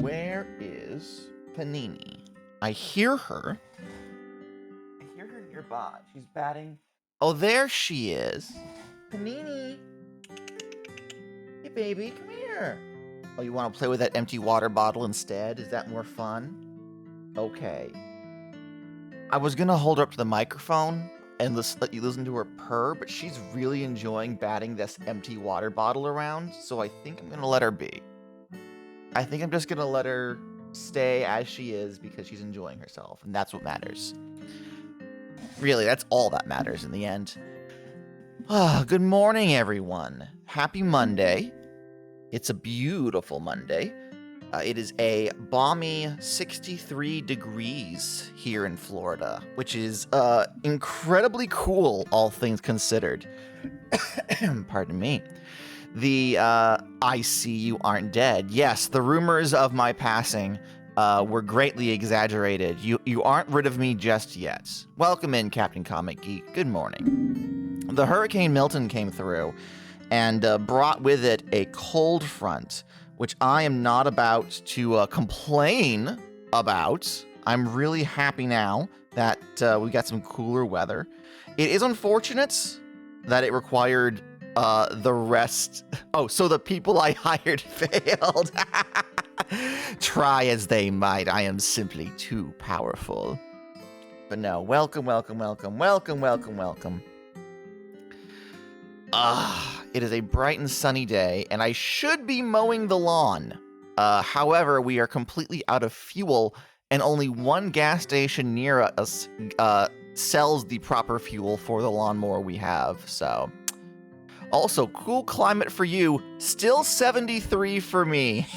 Where is Panini? I hear her. I hear her nearby. She's batting. Oh, there she is. Panini. Hey, baby, come here. Oh, you want to play with that empty water bottle instead? Is that more fun? Okay. I was going to hold her up to the microphone and let you listen to her purr, but she's really enjoying batting this empty water bottle around, so I think I'm going to let her be. I think I'm just going to let her stay as she is because she's enjoying herself, and that's what matters. Really, that's all that matters in the end. Good morning, everyone. Happy Monday. It's a beautiful Monday. It is a balmy 63 degrees here in Florida, which is incredibly cool, all things considered. Pardon me. The I see you aren't dead. Yes, the rumors of my passing were greatly exaggerated. You aren't rid of me just yet. Welcome in, Captain Comic Geek. Good morning. The Hurricane Milton came through and brought with it a cold front, which I am not about to complain about. I'm really happy now that we got some cooler weather. It is unfortunate that it required the rest. Oh, so the people I hired failed. Try as they might, I am simply too powerful. But no, welcome. It is a bright and sunny day, and I should be mowing the lawn. However, we are completely out of fuel, and only one gas station near us sells the proper fuel for the lawnmower we have, so. Also, cool climate for you, still 73 for me.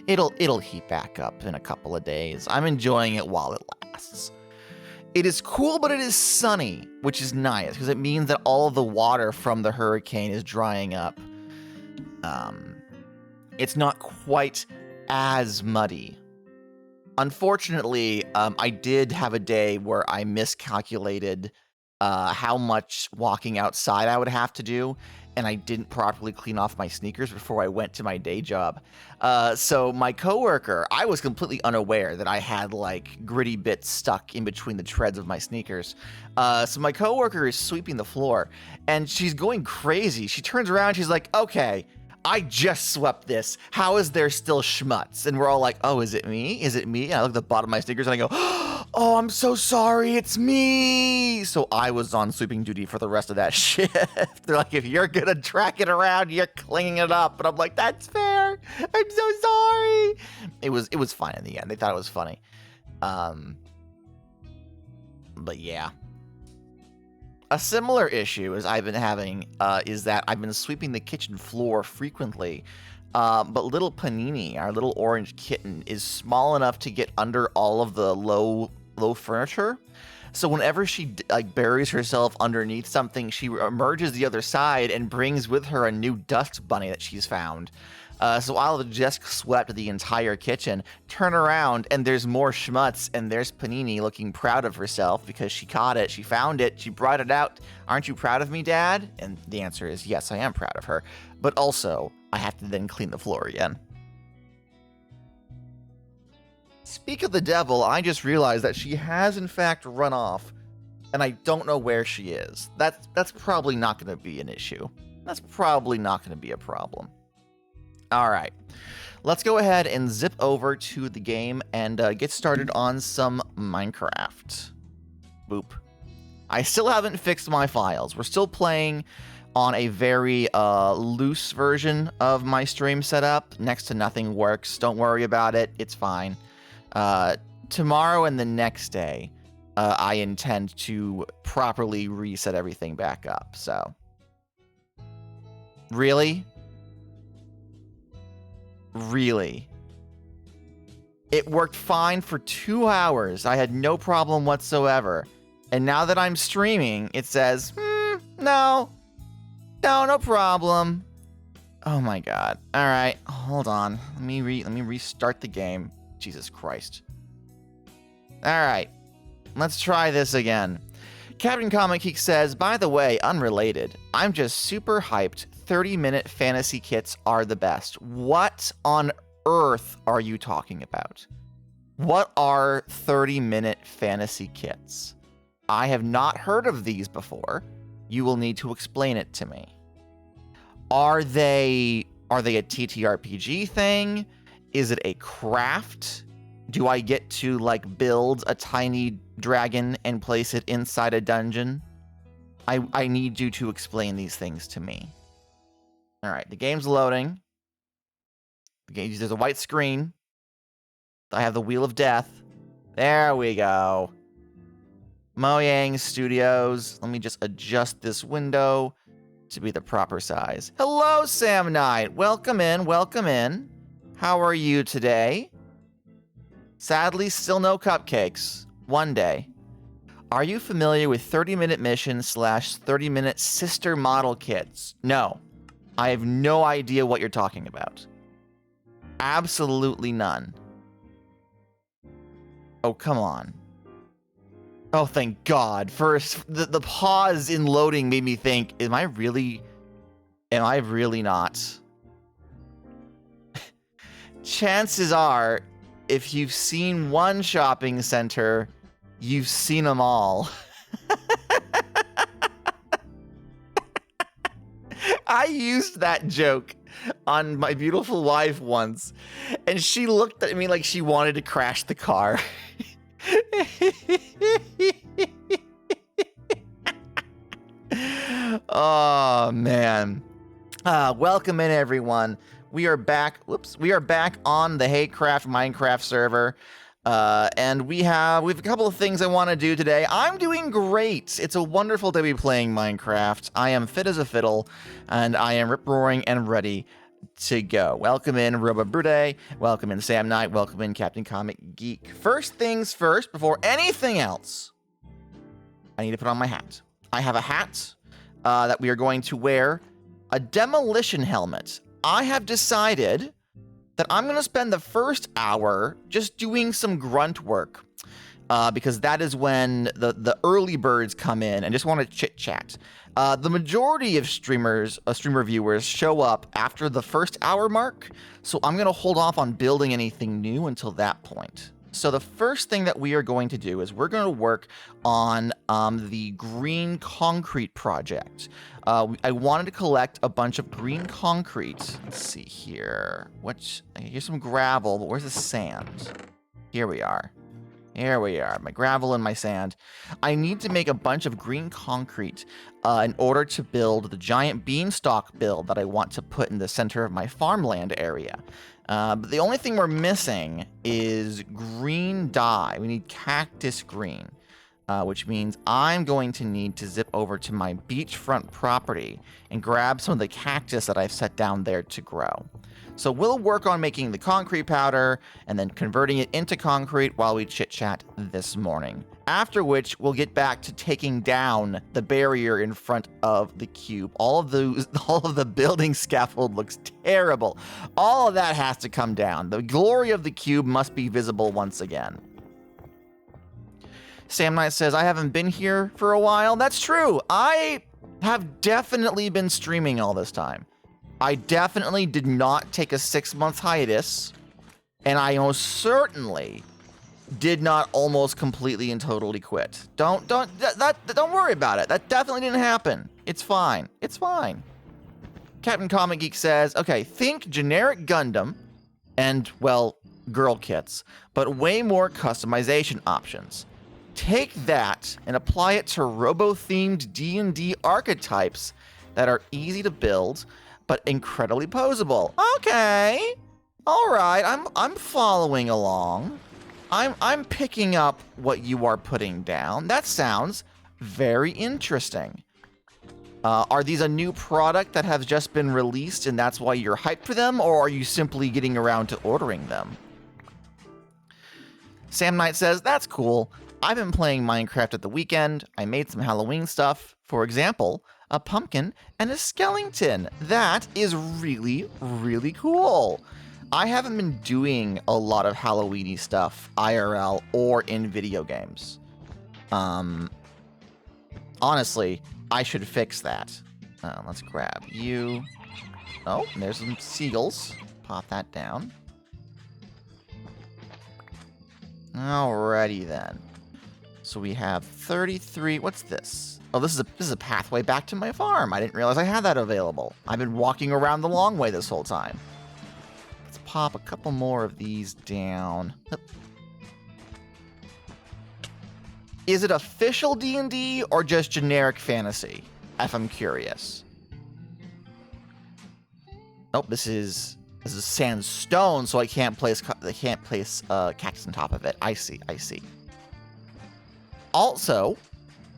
It'll heat back up in a couple of days. I'm enjoying it while it lasts. It is cool, but it is sunny, which is nice, because it means that all of the water from the hurricane is drying up. It's not quite as muddy. Unfortunately, I did have a day where I miscalculated how much walking outside I would have to do, and I didn't properly clean off my sneakers before I went to my day job. So my coworker, I was completely unaware that I had like gritty bits stuck in between the treads of my sneakers. So my coworker is sweeping the floor, and she's going crazy. She turns around, she's like, "Okay, I just swept this. How is there still schmutz?" And we're all like, "Oh, is it me? Is it me?" And I look at the bottom of my sneakers and I go, "Oh, I'm so sorry. It's me." So I was on sweeping duty for the rest of that shift. They're like, "If you're going to track it around, you're cleaning it up." And I'm like, "That's fair. I'm so sorry." It was fine in the end. They thought it was funny. But yeah. A similar issue as I've been having is that I've been sweeping the kitchen floor frequently, but little Panini, our little orange kitten, is small enough to get under all of the low furniture. So whenever she buries herself underneath something, she emerges the other side and brings with her a new dust bunny that she's found. So I'll have just swept the entire kitchen, turn around, and there's more schmutz, and there's Panini looking proud of herself because she caught it, she found it, she brought it out. "Aren't you proud of me, Dad?" And the answer is yes, I am proud of her. But also, I have to then clean the floor again. Speak of the devil, I just realized that she has in fact run off, and I don't know where she is. That's probably not going to be an issue. That's probably not going to be a problem. All right, let's go ahead and zip over to the game and get started on some Minecraft. Boop. I still haven't fixed my files. We're still playing on a very loose version of my stream setup. Next to nothing works. Don't worry about it. It's fine. Tomorrow and the next day, I intend to properly reset everything back up. So, really? It worked fine for 2 hours. I had no problem whatsoever. And now that I'm streaming, it says, no problem. Oh my god. All right, hold on. Let me restart the game. Jesus Christ. All right, let's try this again. Captain Comic Geek says, "By the way, unrelated, I'm just super hyped. 30-minute fantasy kits are the best. What on earth are you talking about? What are 30-minute fantasy kits? I have not heard of these before. You will need to explain it to me. Are they a TTRPG thing? Is it a craft? Do I get to like build a tiny dragon and place it inside a dungeon? I need you to explain these things to me. All right, the game's loading. There's a white screen. I have the Wheel of Death. There we go. Mojang Studios. Let me just adjust this window to be the proper size. Hello, Sam Knight. Welcome in, welcome in. How are you today? Sadly, still no cupcakes. One day. Are you familiar with 30-minute mission / 30-minute sister model kits? No. I have no idea what you're talking about. Absolutely none. Oh, come on. Oh, thank God. First, the pause in loading made me think, am I really not? Chances are, if you've seen one shopping center, you've seen them all. I used that joke on my beautiful wife once, and she looked at me like she wanted to crash the car. Oh, man. Welcome in, everyone. We are back. We are back on the Haycraft Minecraft server. And we have a couple of things I want to do today. I'm doing great. It's a wonderful day to be playing Minecraft. I am fit as a fiddle, and I am rip-roaring and ready to go. Welcome in, RoboBrude. Welcome in, Sam Knight. Welcome in, Captain Comic Geek. First things first, before anything else, I need to put on my hat. I have a hat that we are going to wear, a demolition helmet. I have decided that I'm going to spend the first hour just doing some grunt work, because that is when the early birds come in and just want to chit-chat. The majority of streamer viewers show up after the first hour mark, so I'm going to hold off on building anything new until that point. So the first thing that we are going to do is we're going to work on the green concrete project. I wanted to collect a bunch of green concrete. Let's see here. Here's some gravel, but where's the sand? Here we are. Here we are, my gravel and my sand. I need to make a bunch of green concrete in order to build the giant beanstalk build that I want to put in the center of my farmland area. But the only thing we're missing is green dye. We need cactus green, which means I'm going to need to zip over to my beachfront property and grab some of the cactus that I've set down there to grow. So we'll work on making the concrete powder and then converting it into concrete while we chit-chat this morning. After which, we'll get back to taking down the barrier in front of the cube. All of the building scaffold looks terrible. All of that has to come down. The glory of the cube must be visible once again. Sam Knight says, I haven't been here for a while. That's true. I have definitely been streaming all this time. I definitely did not take a 6-month hiatus, and I most certainly did not almost completely and totally quit. Don't worry about it. That definitely didn't happen. It's fine. It's fine. Captain Comic Geek says, okay, think generic Gundam and, well, girl kits, but way more customization options. Take that and apply it to robo-themed D&D archetypes that are easy to build, but incredibly posable. Okay. All right. I'm following along. I'm picking up what you are putting down. That sounds very interesting. Are these a new product that has just been released and that's why you're hyped for them, or are you simply getting around to ordering them? Sam Knight says, that's cool. I've been playing Minecraft at the weekend. I made some Halloween stuff. For example, a pumpkin and a skeleton. That is really, really cool. I haven't been doing a lot of Halloween-y stuff IRL or in video games. Honestly, I should fix that. Let's grab you, Oh, and there's some seagulls. Pop that down. Alrighty then. So we have 33. What's this? Oh, this is a pathway back to my farm. I didn't realize I had that available. I've been walking around the long way this whole time. Let's pop a couple more of these down. Is it official D&D or just generic fantasy? If I'm curious. Nope, this is sandstone, so I can't place cactus on top of it. I see. Also,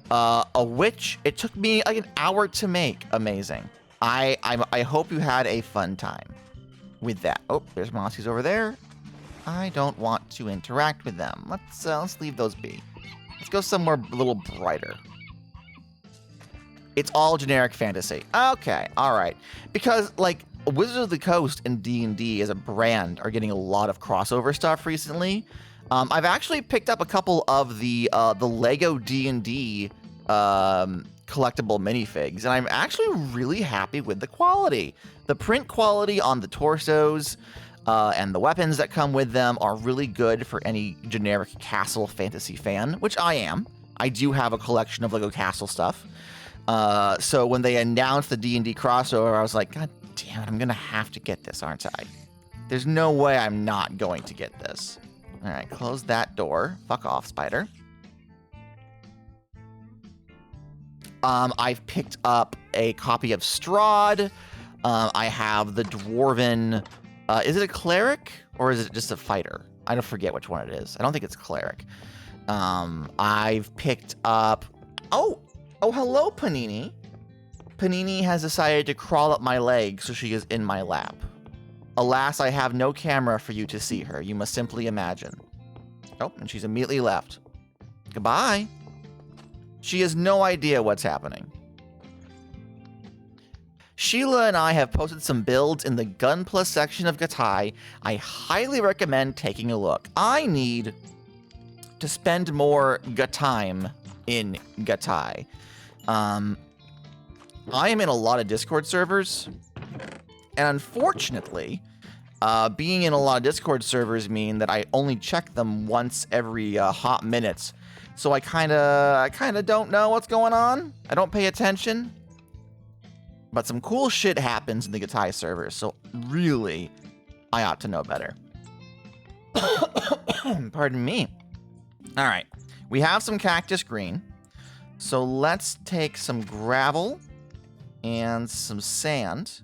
a witch. It took me like an hour to make. Amazing. I hope you had a fun time with that. Oh, there's mossies over there. I don't want to interact with them. Let's leave those be. Let's go somewhere a little brighter. It's all generic fantasy. Okay, all right. Because like Wizards of the Coast and D&D as a brand are getting a lot of crossover stuff recently. I've actually picked up a couple of the Lego D&D collectible minifigs, and I'm actually really happy with the quality. The print quality on the torsos and the weapons that come with them are really good for any generic castle fantasy fan, which I am. I do have a collection of Lego castle stuff. So when they announced the D&D crossover, I was like, God damn it, I'm going to have to get this, aren't I? There's no way I'm not going to get this. All right, close that door. Fuck off, spider. I've picked up a copy of Strahd. I have the Dwarven... is it a cleric or is it just a fighter? I don't forget which one it is. I don't think it's cleric. I've picked up... Oh, hello, Panini. Panini has decided to crawl up my leg, so she is in my lap. Alas, I have no camera for you to see her. You must simply imagine. Oh, and she's immediately left. Goodbye. She has no idea what's happening. Sheila and I have posted some builds in the Gun Plus section of Gatai. I highly recommend taking a look. I need to spend more time in Gatai. I am in a lot of Discord servers, and unfortunately, being in a lot of Discord servers mean that I only check them once every hot minutes. So I kind of don't know what's going on. I don't pay attention. But some cool shit happens in the Gatai servers, so really, I ought to know better. Pardon me. All right, we have some cactus green. So let's take some gravel and some sand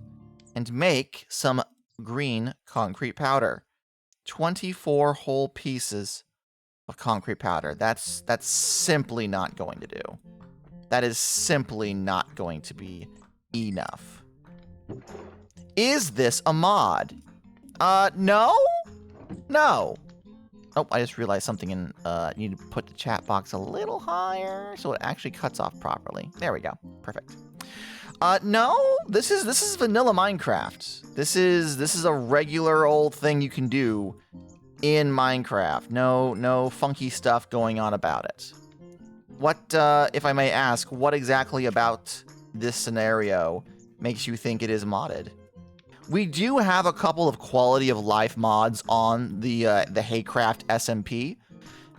and make some green concrete powder. 24 whole pieces of concrete powder. That's simply not going to do. That is simply not going to be enough. Is this a mod? No? No. Oh, I just realized something in, need to put the chat box a little higher so it actually cuts off properly. There we go. Perfect. No, this is vanilla Minecraft. This is a regular old thing you can do in Minecraft. No funky stuff going on about it. What, if I may ask, what exactly about this scenario makes you think it is modded? We do have a couple of quality of life mods on the Haycraft SMP,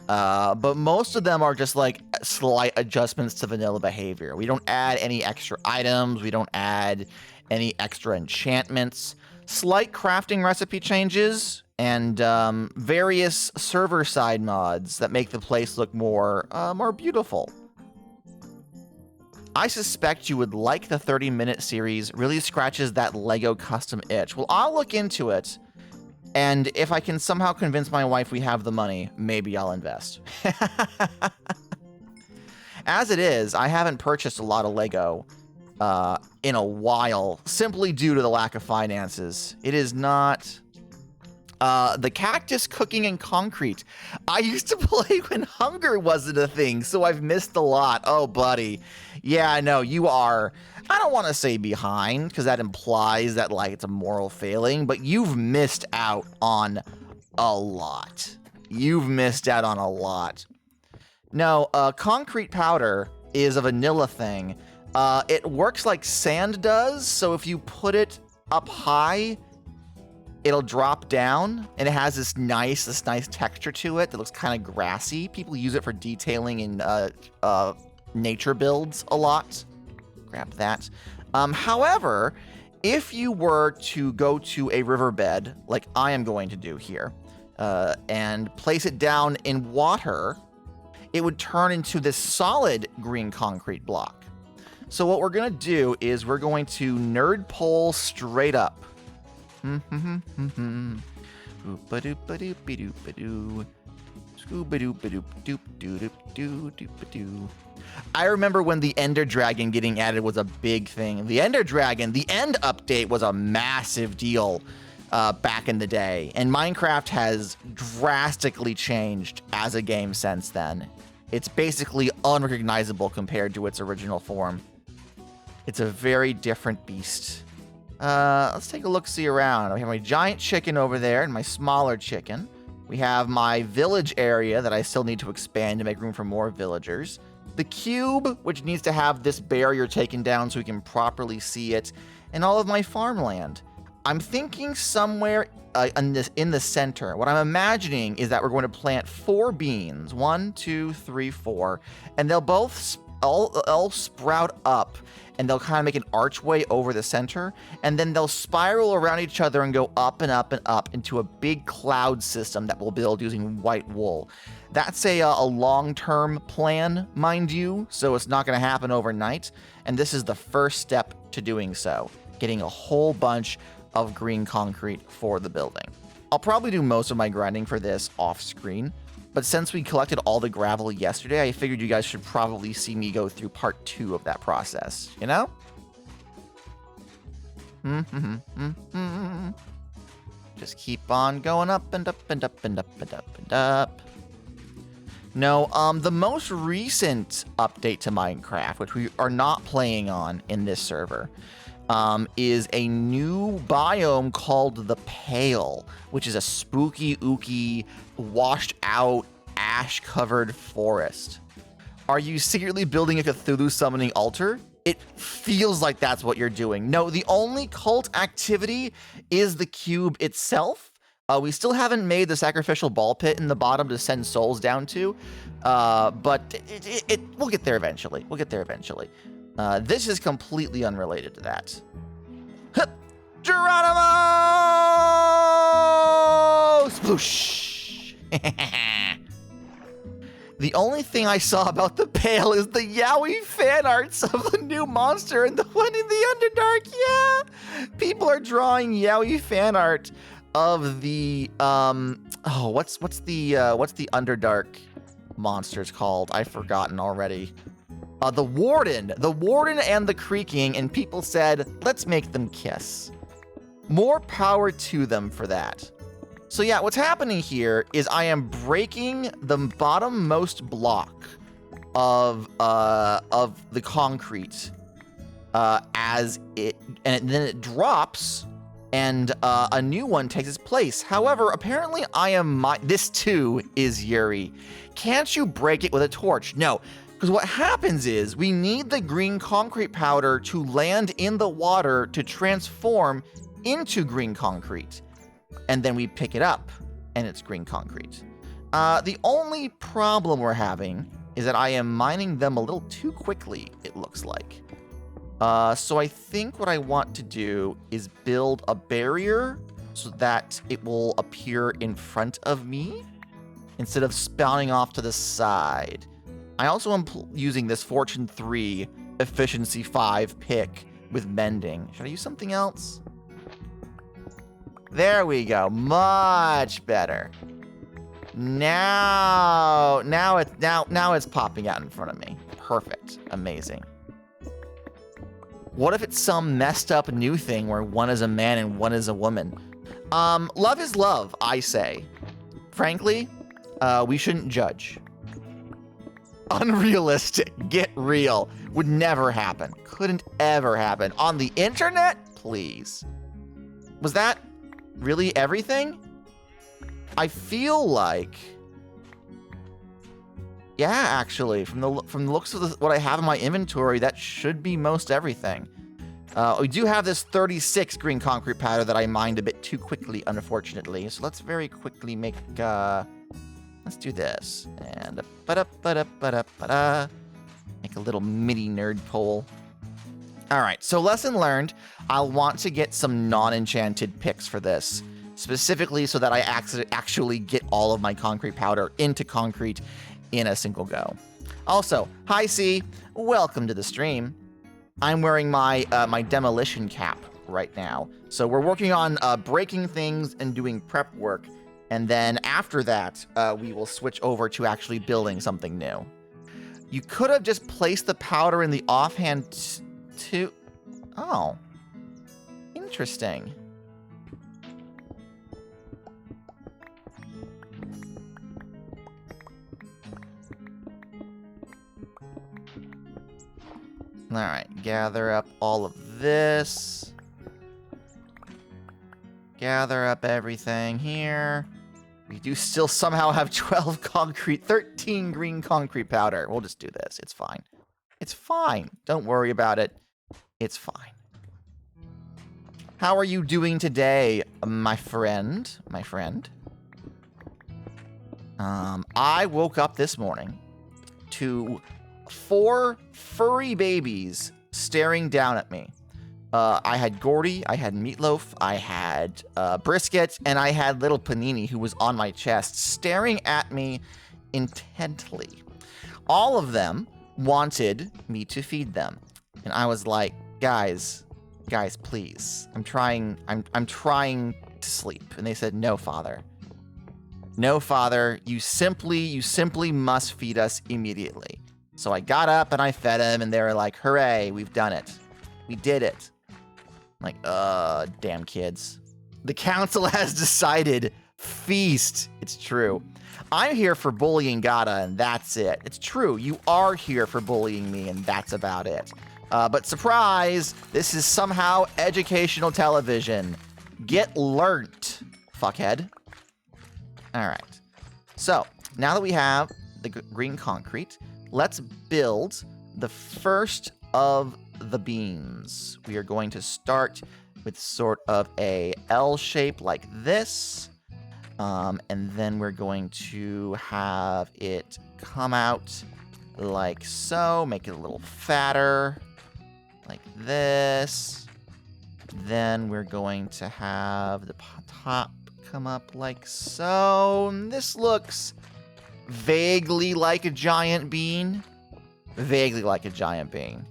but most of them are just like slight adjustments to vanilla behavior. We don't add any extra items. We don't add any extra enchantments. Slight crafting recipe changes and various server side mods that make the place look more beautiful. I suspect you would like the 30-minute series. Really scratches that Lego custom itch. Well, I'll look into it, and if I can somehow convince my wife we have the money, maybe I'll invest. As it is, I haven't purchased a lot of Lego in a while, simply due to the lack of finances. It is not... the cactus cooking in concrete. I used to play when hunger wasn't a thing, so I've missed a lot. Oh, buddy. Yeah, no, you are, I don't want to say behind, because that implies that, like, it's a moral failing, but you've missed out on a lot. You've missed out on a lot. No, concrete powder is a vanilla thing. It works like sand does, so if you put it up high, it'll drop down, and it has this nice texture to it that looks kind of grassy. People use it for detailing in nature builds a lot. Grab that. However, if you were to go to a riverbed, like I am going to do here, and place it down in water, it would turn into this solid green concrete block. So what we're going to do is we're going to nerd pole straight up. I remember when the Ender Dragon getting added was a big thing. The Ender Dragon, the End update was a massive deal back in the day. And Minecraft has drastically changed as a game since then. It's basically unrecognizable compared to its original form. It's a very different beast. Let's take a look-see around. We have my giant chicken over there and my smaller chicken. We have my village area that I still need to expand to make room for more villagers. The cube, which needs to have this barrier taken down so we can properly see it. And all of my farmland. I'm thinking somewhere in the center. What I'm imagining is that we're going to plant 4 beans. 1, 2, 3, 4. And they'll both all sprout up. And they'll kind of make an archway over the center, and then they'll spiral around each other and go up and up and up into a big cloud system that we'll build using white wool. That's a long-term plan, mind you, so it's not going to happen overnight, and this is the first step to doing so, getting a whole bunch of green concrete for the building. I'll probably do most of my grinding for this off-screen, but since we collected all the gravel yesterday, I figured you guys should probably see me go through part 2 of that process, you know? Just keep on going up and up and up and up and up and up. No, the most recent update to Minecraft, which we are not playing on in this server, is a new biome called the Pale, which is a spooky, ooky, washed out, ash-covered forest. Are you secretly building a Cthulhu summoning altar? It feels like that's what you're doing. No, the only cult activity is the cube itself. We still haven't made the sacrificial ball pit in the bottom to send souls down to, but we'll get there eventually. We'll get there eventually. This is completely unrelated to that. Hup! Geronimo! Sploosh! The only thing I saw about the Pale is the yaoi fan arts of the new monster and the one in the Underdark. Yeah, people are drawing yaoi fan art of the what's the Underdark monsters called? I've forgotten already. The Warden and the Creaking, and people said, let's make them kiss. More power to them for that. So yeah, what's happening here is I am breaking the bottommost block of the concrete and then it drops, and a new one takes its place. However, apparently this too is Yuri. Can't you break it with a torch? No. Because what happens is we need the green concrete powder to land in the water to transform into green concrete. And then we pick it up, and it's green concrete. The only problem we're having is that I am mining them a little too quickly, it looks like. So I think what I want to do is build a barrier so that it will appear in front of me instead of spawning off to the side. I also am using this Fortune 3 Efficiency 5 pick with mending. Should I use something else? There we go. Much better. Now it's popping out in front of me. Perfect. Amazing. What if it's some messed up new thing where one is a man and one is a woman? Love is love, I say. Frankly, we shouldn't judge. Unrealistic. Get real. Would never happen. Couldn't ever happen. On the internet? Please. Was that really everything? I feel like... Yeah, actually, from the looks of what I have in my inventory, that should be most everything. We do have this 36 green concrete powder that I mined a bit too quickly, unfortunately. So let's very quickly make, let's do this. And make a little mini nerd pole. All right, so lesson learned. I'll want to get some non-enchanted picks for this, specifically so that I actually get all of my concrete powder into concrete in a single go. Also, hi C, welcome to the stream. I'm wearing my my demolition cap right now. So we're working on breaking things and doing prep work. And then after that, we will switch over to actually building something new. You could have just placed the powder in the offhand to... Oh. Interesting. All right, gather up all of this. Gather up everything here. We do still somehow have 12 concrete, 13 green concrete powder. We'll just do this. It's fine. It's fine. Don't worry about it. It's fine. How are you doing today, my friend? My friend? I woke up this morning to 4 furry babies staring down at me. I had Gordy, I had Meatloaf, I had Brisket, and I had little Panini, who was on my chest, staring at me intently. All of them wanted me to feed them. And I was like, guys, please. I'm trying to sleep. And they said, no, father. No, father, you simply must feed us immediately. So I got up and I fed them, and they were like, hooray, we've done it. We did it. I'm like, damn kids. The council has decided, feast. It's true. I'm here for bullying Gata, and that's it. It's true, you are here for bullying me, and that's about it. But surprise, this is somehow educational television. Get learnt, fuckhead. All right. So, now that we have the green concrete, let's build the first of the beams. We are going to start with sort of a L shape like this. And then we're going to have it come out like so. Make it a little fatter, like this. Then we're going to have the top come up like so. And this looks vaguely like a giant bean. Vaguely like a giant bean.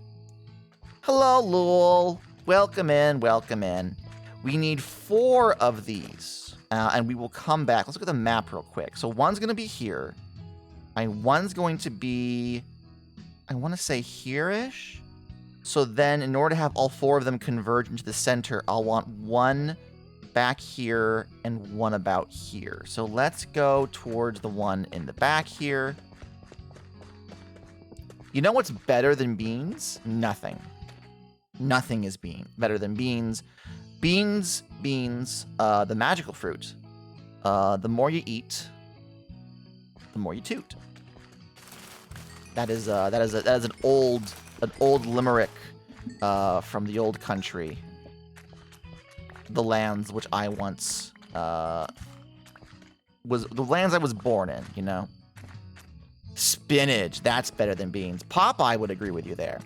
Hello, Lul. Welcome in, welcome in. We need 4 of these, and we will come back. Let's look at the map real quick. So one's going to be here, and one's going to be, I want to say here-ish. So then in order to have all 4 of them converge into the center, I'll want one back here and one about here. So let's go towards the one in the back here. You know what's better than beans? Nothing. Nothing is better than beans. Beans, the magical fruit. The more you eat, the more you toot. That is an old limerick from the old country. The lands which I once was the lands I was born in, you know. Spinach, that's better than beans. Popeye would agree with you there.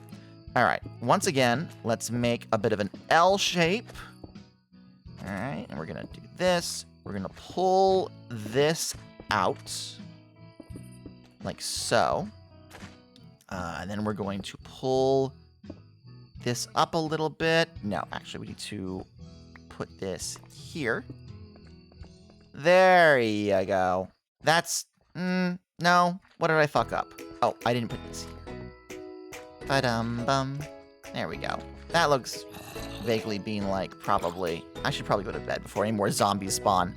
All right, once again, let's make a bit of an L shape. All right, and we're gonna do this. We're gonna pull this out like so. And then we're going to pull this up a little bit. No, actually, we need to put this here. There you go. That's, no. What did I fuck up? Oh, I didn't put this here. Ba-dum-bum. There we go. That looks vaguely bean-like, probably. I should probably go to bed before any more zombies spawn.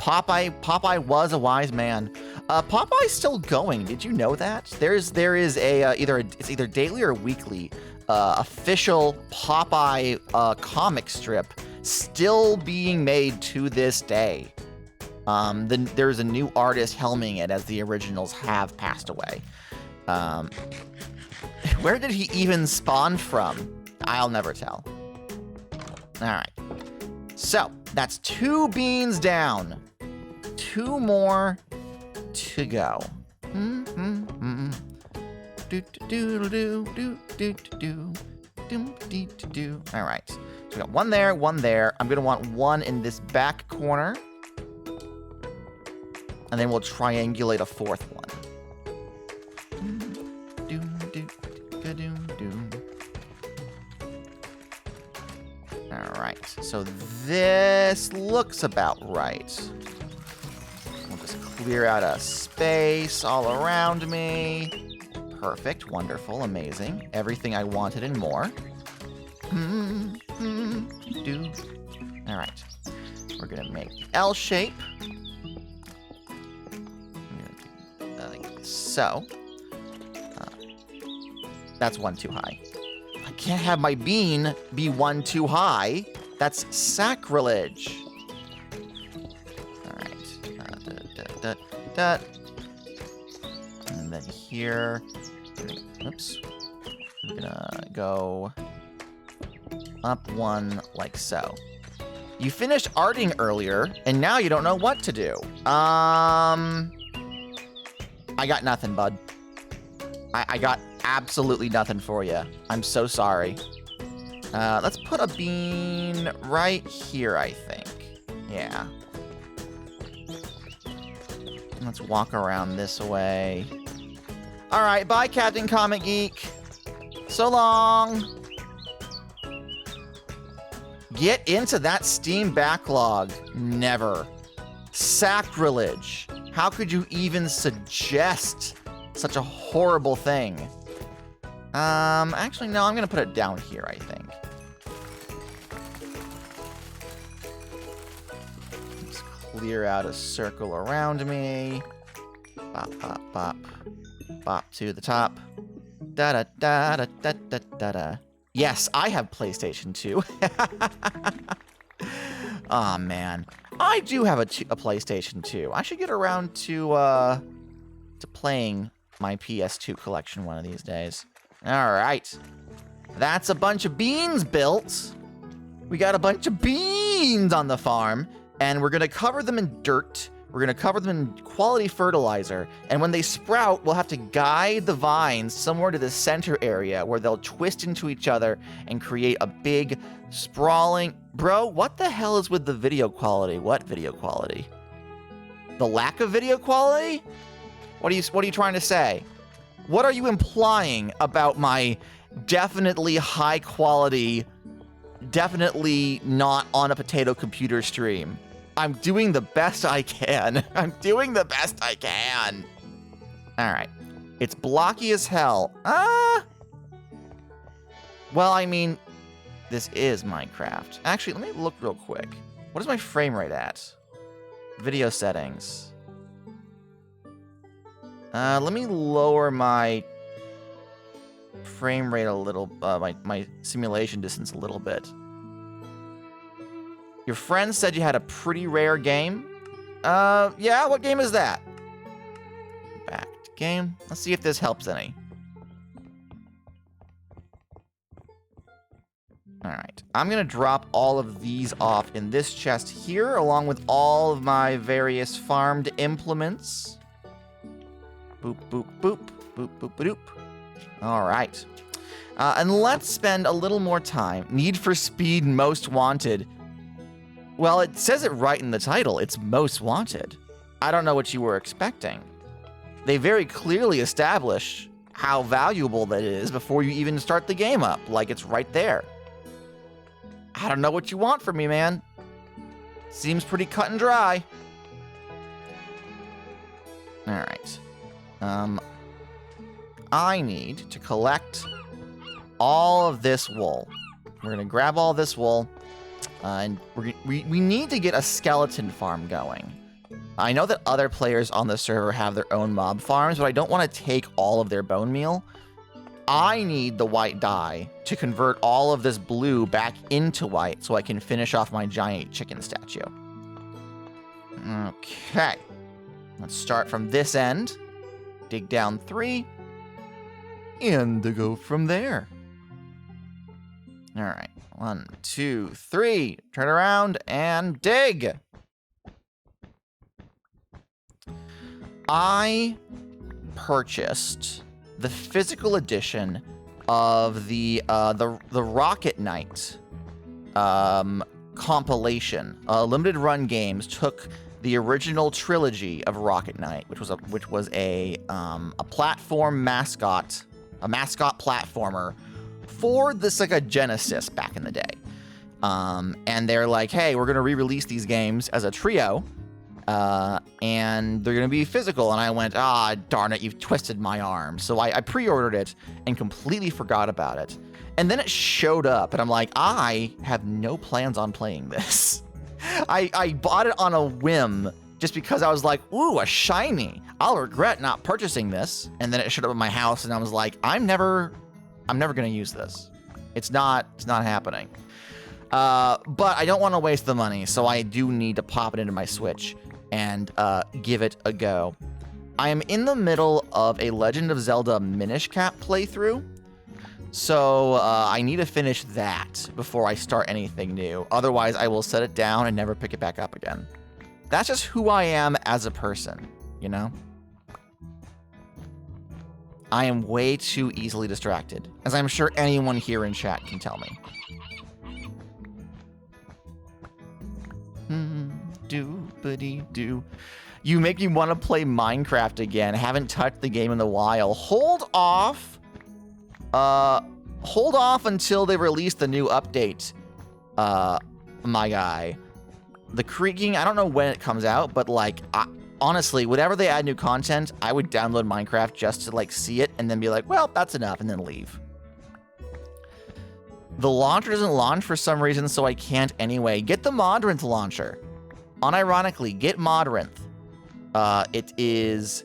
Popeye was a wise man. Popeye's still going. Did you know that? There is a it's either daily or weekly official Popeye comic strip still being made to this day. There's a new artist helming it as the originals have passed away. Where did he even spawn from? I'll never tell. All right. So, that's 2 beans down. 2 more to go. All right. So we got 1 there, 1 there. I'm going to want 1 in this back corner. And then we'll triangulate a 4th one. All right. So this looks about right. We'll just clear out a space all around me. Perfect. Wonderful. Amazing. Everything I wanted and more. All right. We're going to make L shape. Like so. That's 1 too high. I can't have my bean be 1 too high. That's sacrilege. All right. And then here. Oops. We're gonna go up 1 like so. You finished arting earlier, and now you don't know what to do. I got nothing, bud. I got absolutely nothing for you. I'm so sorry. Let's put a bean right here, I think. Yeah. Let's walk around this way. All right, bye, Captain Comic Geek. So long. Get into that Steam backlog. Never. Sacrilege. How could you even suggest such a horrible thing? Actually, no, I'm gonna put it down here, I think. Let's clear out a circle around me. Bop, bop, bop. Bop to the top. Da-da-da-da-da-da-da-da. Yes, I have PlayStation 2. Aw, man. I do have a PlayStation 2. I should get around to playing my PS2 collection one of these days. All right. That's a bunch of beans built. We got a bunch of beans on the farm, and we're going to cover them in dirt. We're going to cover them in quality fertilizer, and when they sprout, we'll have to guide the vines somewhere to the center area where they'll twist into each other and create a big, sprawling... Bro, what the hell is with the video quality? What video quality? The lack of video quality? What are you trying to say? What are you implying about my definitely high quality, definitely not on a potato computer stream? I'm doing the best I can. I'm doing the best I can. All right. It's blocky as hell. Well, I mean, this is Minecraft. Actually, let me look real quick. What is my frame rate at? Video settings. Let me lower my frame rate a little, my simulation distance a little bit. Your friend said you had a pretty rare game? Yeah, what game is that? Back to game. Let's see if this helps any. Alright, I'm gonna drop all of these off in this chest here, along with all of my various farmed implements. Boop, boop, boop, boop, boop, boop. Alright. And let's spend a little more time. Need for Speed Most Wanted. Well, it says it right in the title. It's Most Wanted. I don't know what you were expecting. They very clearly establish how valuable that is before you even start the game up. Like, it's right there. I don't know what you want from me, man. Seems pretty cut and dry. Alright. I need to collect all of this wool. We're gonna grab all this wool. And we need to get a skeleton farm going. I know that other players on the server have their own mob farms, but I don't want to take all of their bone meal. I need the white dye to convert all of this blue back into white so I can finish off my giant chicken statue. Okay. Let's start from this end. Dig down 3. And go from there. All right. 1, 2, 3. Turn around and dig. I purchased the physical edition of the Rocket Knight compilation. Limited Run Games took the original trilogy of Rocket Knight, which was a platform mascot, a mascot platformer for the Sega Genesis back in the day. And they're like, hey, we're gonna re-release these games as a trio, and they're gonna be physical. And I went, darn it, you've twisted my arm. So I pre-ordered it and completely forgot about it. And then it showed up, and I'm like, I have no plans on playing this. I bought it on a whim just because I was like, ooh, a shiny. I'll regret not purchasing this. And then it showed up at my house, and I was like, I'm never gonna use this. It's not happening. But I don't want to waste the money, so I do need to pop it into my Switch and give it a go. I am in the middle of a Legend of Zelda Minish Cap playthrough, so I need to finish that before I start anything new. Otherwise, I will set it down and never pick it back up again. That's just who I am as a person, you know? I am way too easily distracted, as I'm sure anyone here in chat can tell me. Doobity-doo. You make me want to play Minecraft again. Haven't touched the game in a while. Hold off. Hold off until they release the new update. My guy. The creaking, I don't know when it comes out, but like, honestly, whenever they add new content, I would download Minecraft just to like see it and then be like, well, that's enough, and then leave. The launcher doesn't launch for some reason, so I can't anyway. Get the Modrinth launcher. Unironically, get Modrinth. It is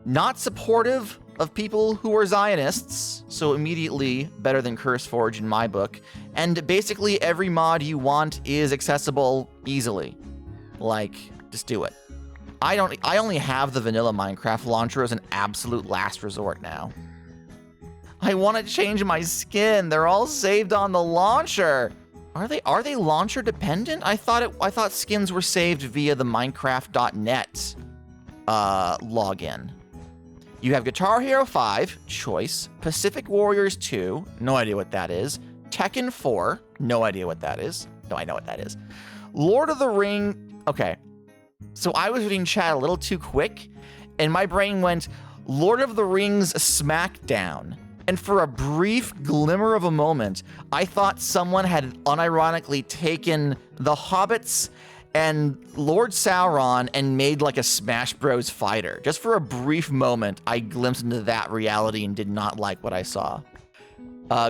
not supportive of people who are Zionists, so immediately better than CurseForge in my book. And basically every mod you want is accessible easily. Like, just do it. I only have the vanilla Minecraft launcher as an absolute last resort now. I want to change my skin. They're all saved on the launcher. Are they launcher dependent? I thought skins were saved via the Minecraft.net login. You have Guitar Hero 5, choice. Pacific Warriors 2, no idea what that is. Tekken 4, no idea what that is. No, I know what that is. Lord of the Ring, okay. So I was reading chat a little too quick, and my brain went, Lord of the Rings Smackdown. And for a brief glimmer of a moment, I thought someone had unironically taken the Hobbits and Lord Sauron and made like a Smash Bros. Fighter. Just for a brief moment, I glimpsed into that reality and did not like what I saw.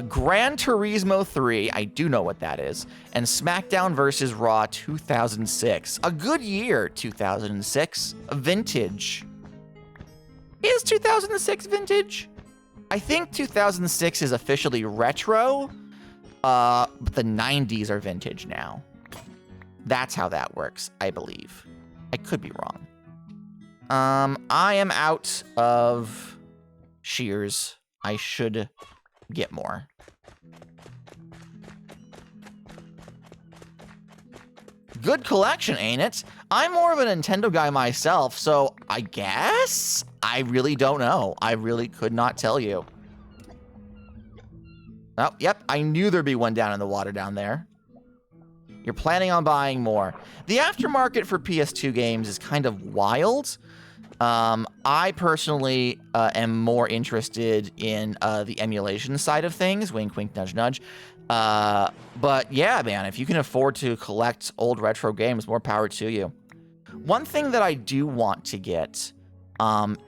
Gran Turismo 3, I do know what that is, and SmackDown vs. Raw 2006. A good year, 2006. Vintage. Is 2006 vintage? I think 2006 is officially retro, but the 90s are vintage now. That's how that works, I believe. I could be wrong. I am out of shears. I should get more. Good collection, ain't it? I'm more of a Nintendo guy myself, so I guess? I really don't know. I really could not tell you. Oh, yep, I knew there'd be one down in the water down there. You're planning on buying more. The aftermarket for PS2 games is kind of wild. I personally am more interested in the emulation side of things. Wink, wink, nudge, nudge. But yeah, man, if you can afford to collect old retro games, more power to you. One thing that I do want to get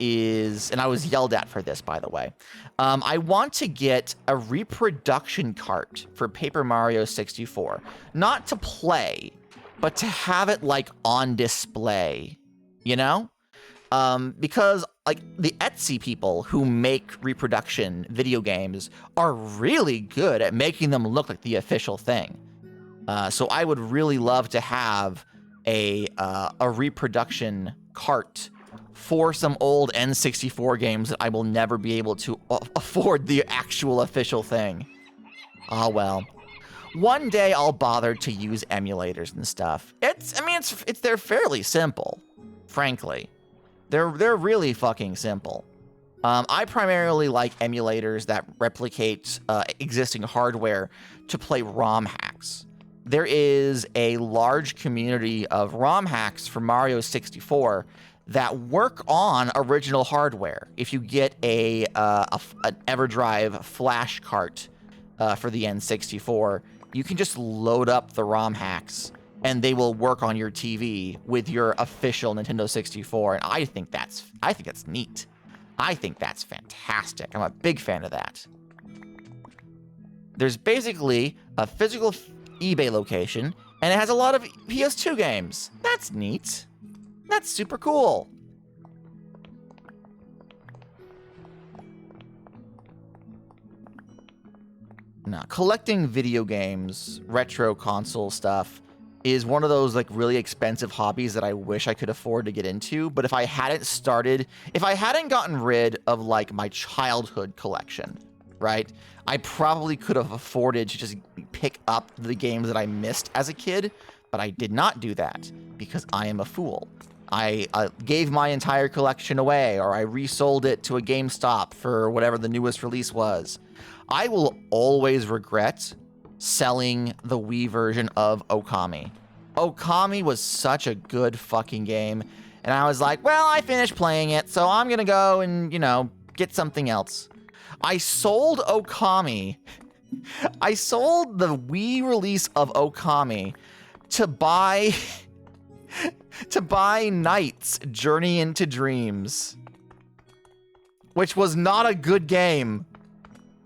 is, and I was yelled at for this, by the way, I want to get a reproduction cart for Paper Mario 64. Not to play, but to have it, like, on display, you know? Because, like, the Etsy people who make reproduction video games are really good at making them look like the official thing. So I would really love to have a reproduction cart for some old N64 games that I will never be able to afford the actual official thing. Ah, well. One day I'll bother to use emulators and stuff. They're fairly simple, frankly. They're really fucking simple. I primarily like emulators that replicate existing hardware to play ROM hacks. There is a large community of ROM hacks for Mario 64 that work on original hardware. If you get an EverDrive flash cart for the N64, you can just load up the ROM hacks and they will work on your TV with your official Nintendo 64. And I think that's neat. I think that's fantastic. I'm a big fan of that. There's basically a physical eBay location, and it has a lot of PS2 games. That's neat. That's super cool. Now, collecting video games, retro console stuff, is one of those like really expensive hobbies that I wish I could afford to get into. But if I hadn't gotten rid of like my childhood collection, right, I probably could have afforded to just pick up the games that I missed as a kid. But I did not do that because I am a fool. I gave my entire collection away, or I resold it to a GameStop for whatever the newest release was. I will always regret selling the Wii version of Okami. Okami was such a good fucking game, and I was like, well, I finished playing it, so I'm gonna go and, you know, get something else. I sold Okami. I sold the Wii release of Okami to buy Knight's Journey into Dreams, which was not a good game.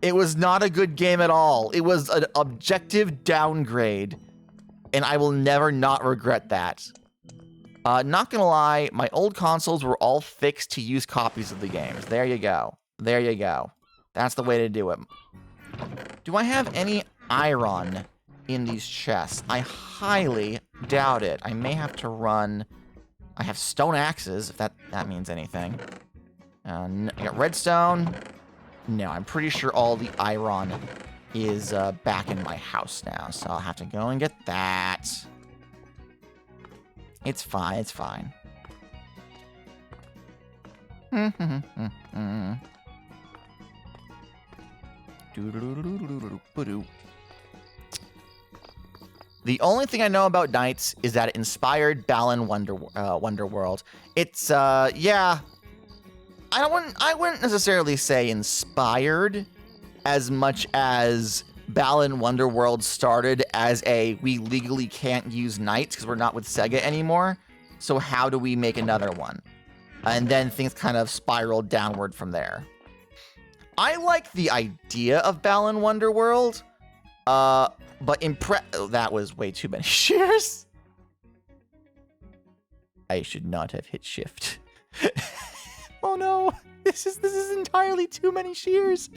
It was not a good game at all. It was an objective downgrade, and I will never not regret that. Not gonna lie, my old consoles were all fixed to use copies of the games. There you go. There you go. That's the way to do it. Do I have any iron in these chests? I highly doubt it. I may have to run... I have stone axes, if that means anything. I got redstone. No, I'm pretty sure all the iron is back in my house now, so I'll have to go and get that. It's fine, it's fine. The only thing I know about Knights is that it inspired Balan Wonderworld. It's, yeah. I wouldn't necessarily say inspired as much as Balan Wonderworld started as we legally can't use Knights because we're not with Sega anymore. So how do we make another one? And then things kind of spiraled downward from there. I like the idea of Balan Wonderworld, but that was way too many shears. I should not have hit shift. Oh no, this is entirely too many shears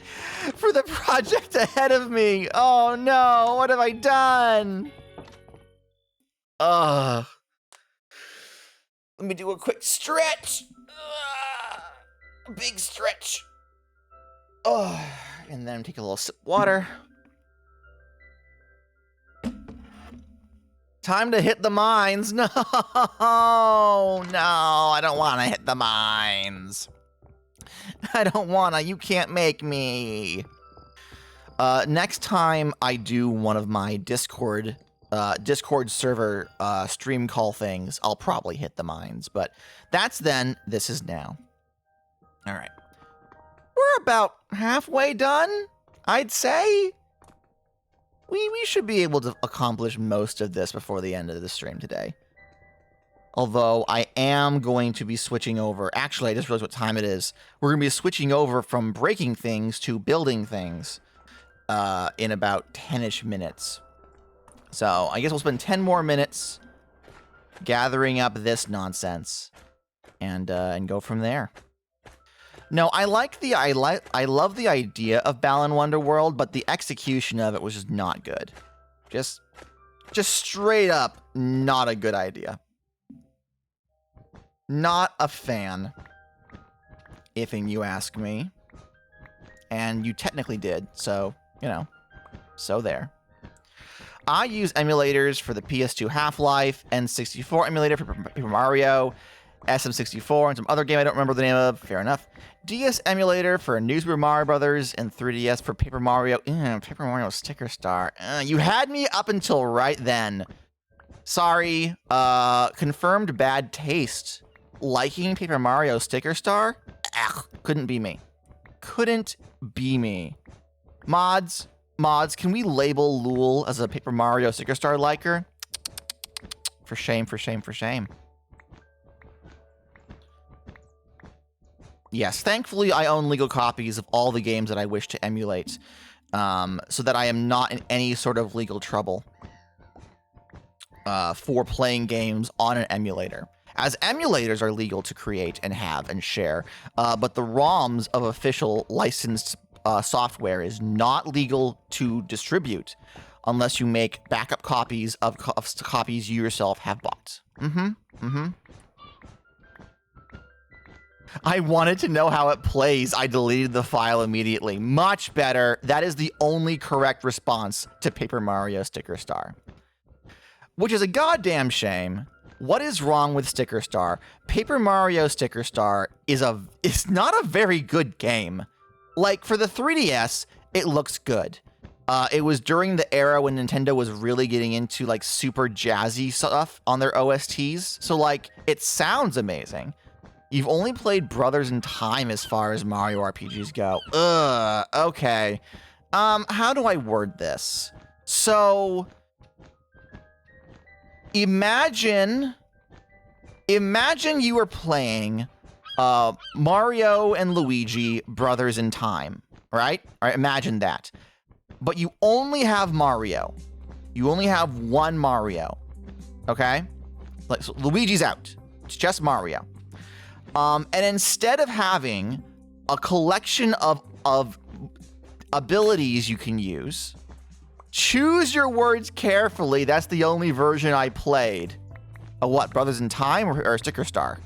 for the project ahead of me. Oh no, what have I done? Let me do a quick stretch. A big stretch. And then take a little sip of water. Time to hit the mines. No, I don't want to hit the mines. I don't want to. You can't make me. Next time I do one of my Discord server stream call things, I'll probably hit the mines. But that's then. This is now. All right. We're about halfway done, I'd say. We should be able to accomplish most of this before the end of the stream today. Although I am going to be switching over. Actually, I just realized what time it is. We're going to be switching over from breaking things to building things in about 10-ish minutes. So I guess we'll spend 10 more minutes gathering up this nonsense and go from there. No, I love the idea of Balan Wonderworld, but the execution of it was just not good. Just straight up not a good idea. Not a fan, if you ask me. And you technically did, so, you know, so there. I use emulators for the PS2 Half-Life, N64 emulator for Paper Mario, SM64, and some other game I don't remember the name of. Fair enough. DS emulator for New Super Mario Brothers, and 3DS for Paper Mario. Paper Mario Sticker Star. You had me up until right then. Sorry. Confirmed bad taste. Liking Paper Mario Sticker Star? Couldn't be me. Couldn't be me. Mods, can we label Lul as a Paper Mario Sticker Star liker? For shame, for shame, for shame. Yes, thankfully I own legal copies of all the games that I wish to emulate, so that I am not in any sort of legal trouble for playing games on an emulator. As emulators are legal to create and have and share, but the ROMs of official licensed software is not legal to distribute unless you make backup copies of copies you yourself have bought. I wanted to know how it plays. I deleted the file immediately. Much better. That is the only correct response to Paper Mario Sticker Star. Which is a goddamn shame. What is wrong with Sticker Star? Paper Mario Sticker Star is not a very good game. Like, for the 3DS, it looks good. It was during the era when Nintendo was really getting into, like, super jazzy stuff on their OSTs. So, like, it sounds amazing. You've only played Brothers in Time as far as Mario RPGs go. Okay. How do I word this? So, imagine you were playing Mario and Luigi Brothers in Time, right? All right, imagine that. But you only have Mario. You only have one Mario, okay? Like, so Luigi's out. It's just Mario. And instead of having a collection of abilities you can use, choose your words carefully. That's the only version I played. What, Brothers in Time or Sticker Star?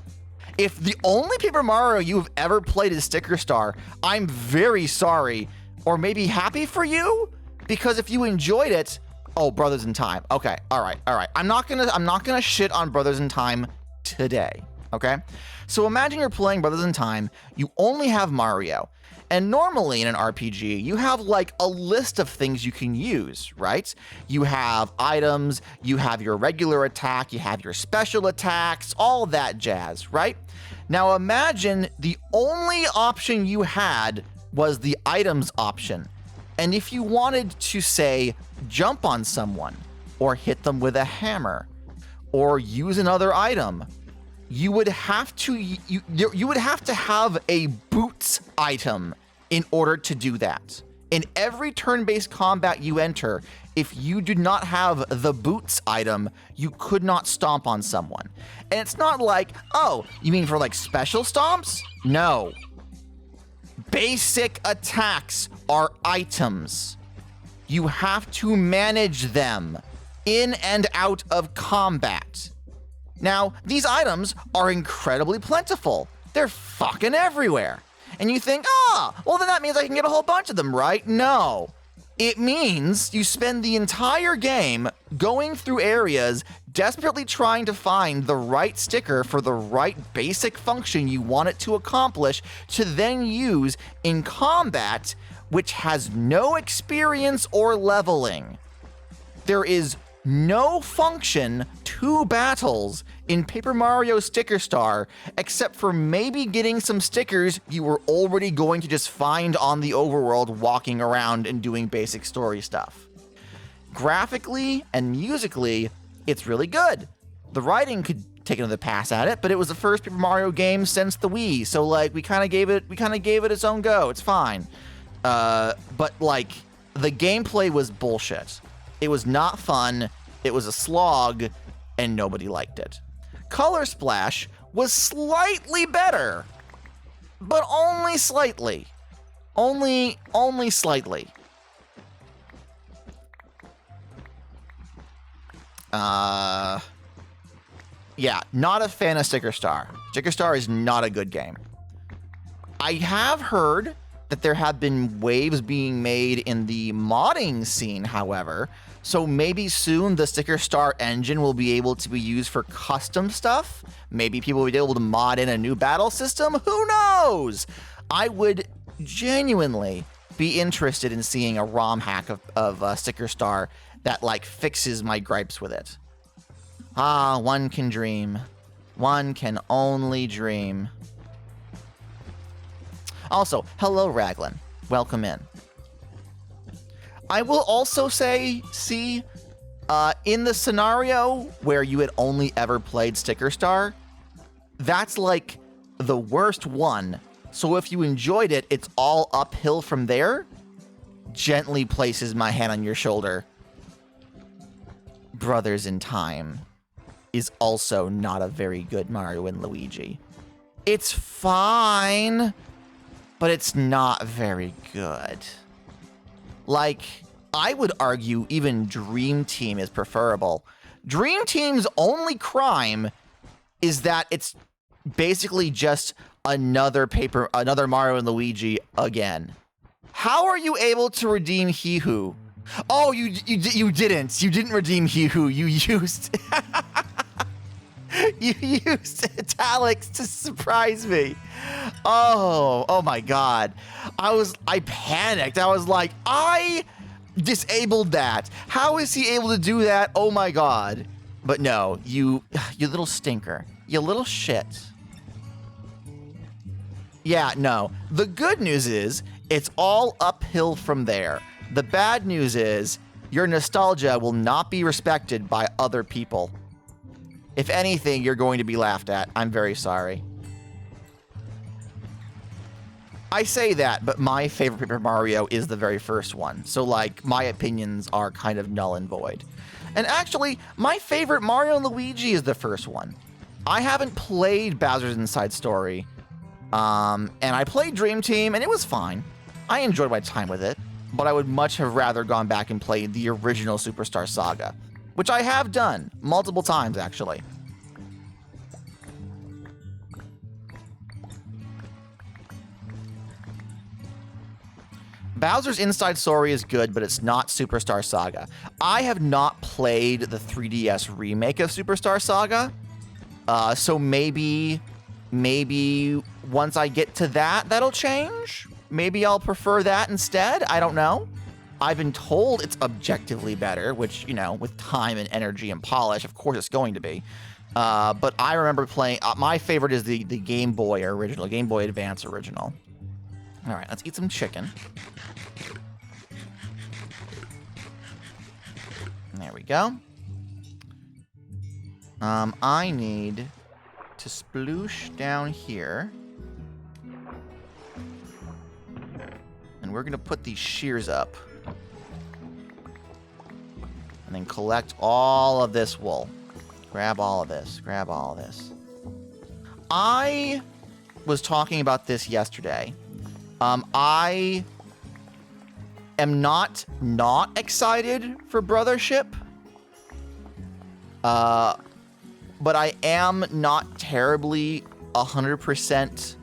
If the only Paper Mario you've ever played is Sticker Star, I'm very sorry, or maybe happy for you, because if you enjoyed it, oh, Brothers in Time. Okay, all right. I'm not gonna shit on Brothers in Time today. Okay? So imagine you're playing Brothers in Time, you only have Mario, and normally in an RPG, you have like a list of things you can use, right? You have items, you have your regular attack, you have your special attacks, all that jazz, right? Now imagine the only option you had was the items option. And if you wanted to, say, jump on someone, or hit them with a hammer, or use another item, you would have to have a boots item in order to do that. In every turn-based combat you enter, if you do not have the boots item, you could not stomp on someone. And it's not like, oh, you mean for like special stomps? No. Basic attacks are items. You have to manage them in and out of combat. Now, these items are incredibly plentiful. They're fucking everywhere. And you think, well then that means I can get a whole bunch of them, right? No. It means you spend the entire game going through areas desperately trying to find the right sticker for the right basic function you want it to accomplish to then use in combat, which has no experience or leveling. There is no function to battles in Paper Mario Sticker Star, except for maybe getting some stickers you were already going to just find on the overworld walking around and doing basic story stuff. Graphically and musically, it's really good. The writing could take another pass at it, but it was the first Paper Mario game since the Wii, so like we kind of gave it its own go. It's fine. But like the gameplay was bullshit. It was not fun, it was a slog, and nobody liked it. Color Splash was slightly better, but only slightly. Only slightly. Yeah, not a fan of Sticker Star. Sticker Star is not a good game. I have heard that there have been waves being made in the modding scene, however, So maybe soon the Sticker Star engine will be able to be used for custom stuff. Maybe people will be able to mod in a new battle system. Who knows? I would genuinely be interested in seeing a ROM hack of Sticker Star that like fixes my gripes with it. Ah, one can dream. One can only dream. Also, hello, Raglan. Welcome in. I will also say, see, in the scenario where you had only ever played Sticker Star, that's like the worst one. So if you enjoyed it, it's all uphill from there. Gently places my hand on your shoulder. Brothers in Time is also not a very good Mario and Luigi. It's fine, but it's not very good. Like, I would argue even Dream Team is preferable. Dream Team's only crime is that it's basically just another Mario and Luigi again. How are you able to redeem He-Who? Oh, you didn't. You didn't redeem He-Who. You used you used italics to surprise me. Oh my God. I panicked. I was like, I disabled that. How is he able to do that? Oh my God. But no, you little stinker. You little shit. Yeah, no. The good news is it's all uphill from there. The bad news is your nostalgia will not be respected by other people. If anything, you're going to be laughed at. I'm very sorry. I say that, but my favorite Paper Mario is the very first one. So, like, my opinions are kind of null and void. And actually, my favorite Mario and Luigi is the first one. I haven't played Bowser's Inside Story. And I played Dream Team, and it was fine. I enjoyed my time with it. But I would much have rather gone back and played the original Superstar Saga, which I have done multiple times, actually. Bowser's Inside Story is good, but it's not Superstar Saga. I have not played the 3DS remake of Superstar Saga, so maybe once I get to that, that'll change. Maybe I'll prefer that instead. I don't know. I've been told it's objectively better, which, you know, with time and energy and polish, of course it's going to be. But I remember playing... my favorite is the Game Boy original, Game Boy Advance original. All right, let's eat some chicken. There we go. I need to sploosh down here. And we're going to put these shears up. And then collect all of this wool. Grab all of this. Grab all of this. I was talking about this yesterday. I am not excited for Brothership. But I am not terribly 100%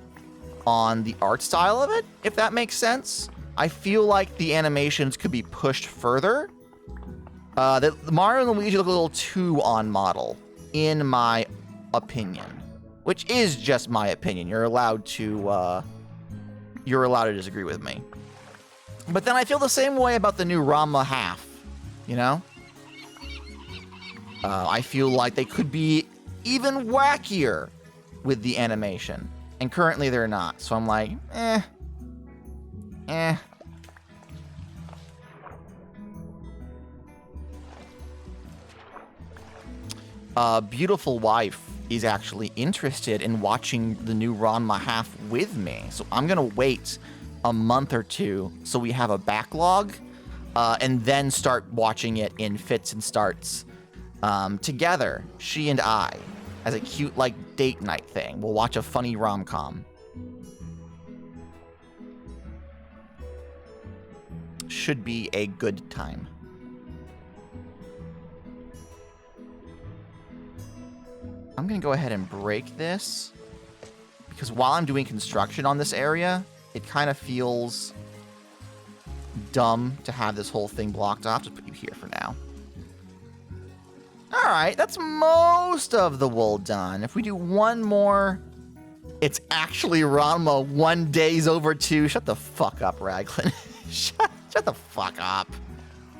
on the art style of it, if that makes sense. I feel like the animations could be pushed further. The Mario and Luigi look a little too on model, in my opinion. Which is just my opinion. You're allowed to disagree with me. But then I feel the same way about the new Ranma half, you know? I feel like they could be even wackier with the animation. And currently they're not. So I'm like, eh. Beautiful Wife is actually interested in watching the new Ranma half with me. So I'm going to wait a month or two so we have a backlog and then start watching it in fits and starts together, she and I, as a cute, like, date night thing. We'll watch a funny rom-com. Should be a good time. I'm going to go ahead and break this, because while I'm doing construction on this area, it kind of feels dumb to have this whole thing blocked off. Just put you here for now. All right, that's most of the wool done. If we do one more, it's actually Ranma 1 day's over 2. Shut the fuck up, Raglan. Shut the fuck up,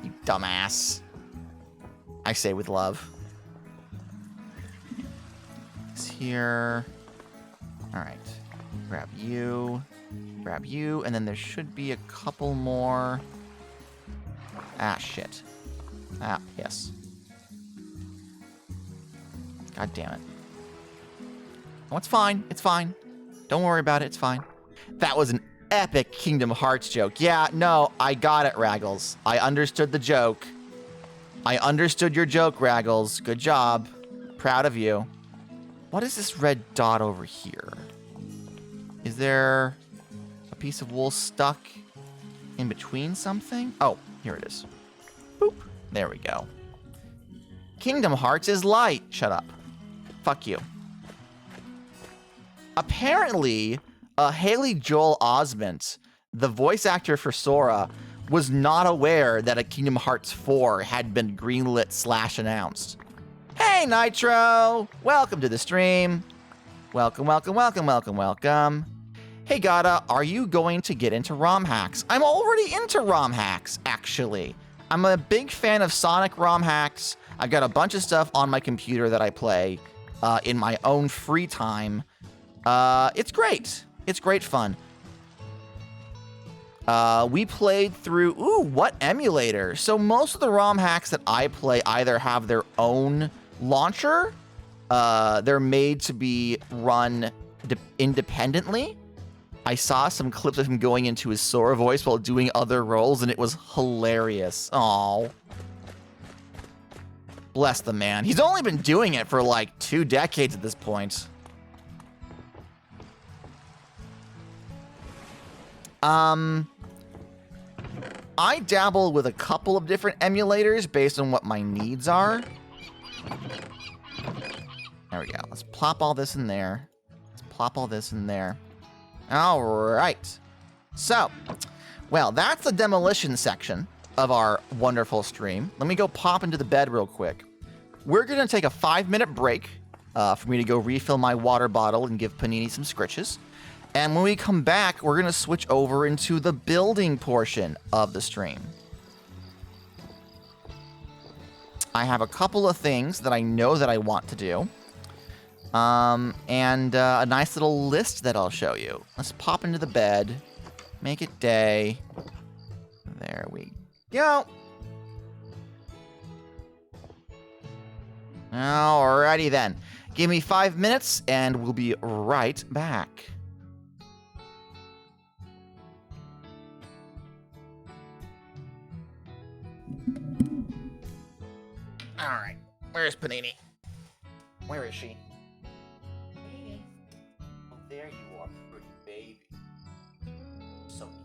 you dumbass. I say with love. It's here. All right, grab you, and then there should be a couple more. Ah, shit. Ah, yes. God damn it. Oh, it's fine. It's fine. Don't worry about it. It's fine. That was an epic Kingdom Hearts joke. Yeah, no, I got it, Raggles. I understood the joke. I understood your joke, Raggles. Good job. Proud of you. What is this red dot over here? Is there a piece of wool stuck in between something? Oh, here it is. Boop. There we go. Kingdom Hearts is light. Shut up. Fuck you. Apparently, Haley Joel Osment, the voice actor for Sora, was not aware that a Kingdom Hearts 4 had been greenlit / announced. Hey, Nitro! Welcome to the stream. Welcome, welcome, welcome, welcome, welcome. Hey, Gata, are you going to get into ROM hacks? I'm already into ROM hacks, actually. I'm a big fan of Sonic ROM hacks. I've got a bunch of stuff on my computer that I play in my own free time. It's great. It's great fun. We played through, ooh, what emulator? So most of the ROM hacks that I play either have their own launcher, they're made to be run independently. I saw some clips of him going into his Sora voice while doing other roles, and it was hilarious. Aww. Bless the man. He's only been doing it for like 2 decades at this point. I dabble with a couple of different emulators based on what my needs are. There we go. Let's plop all this in there. Let's plop all this in there. All right. So, well, that's the demolition section of our wonderful stream. Let me go pop into the bed real quick. We're going to take a 5-minute break for me to go refill my water bottle and give Panini some scritches. And when we come back, we're going to switch over into the building portion of the stream. I have a couple of things that I know that I want to do. And a nice little list that I'll show you. Let's pop into the bed. Make it day. There we go. Alrighty then. Give me 5 minutes and we'll be right back. Alright. Where's Panini? Where is she? Panini. Oh, there you are, pretty baby. So cute.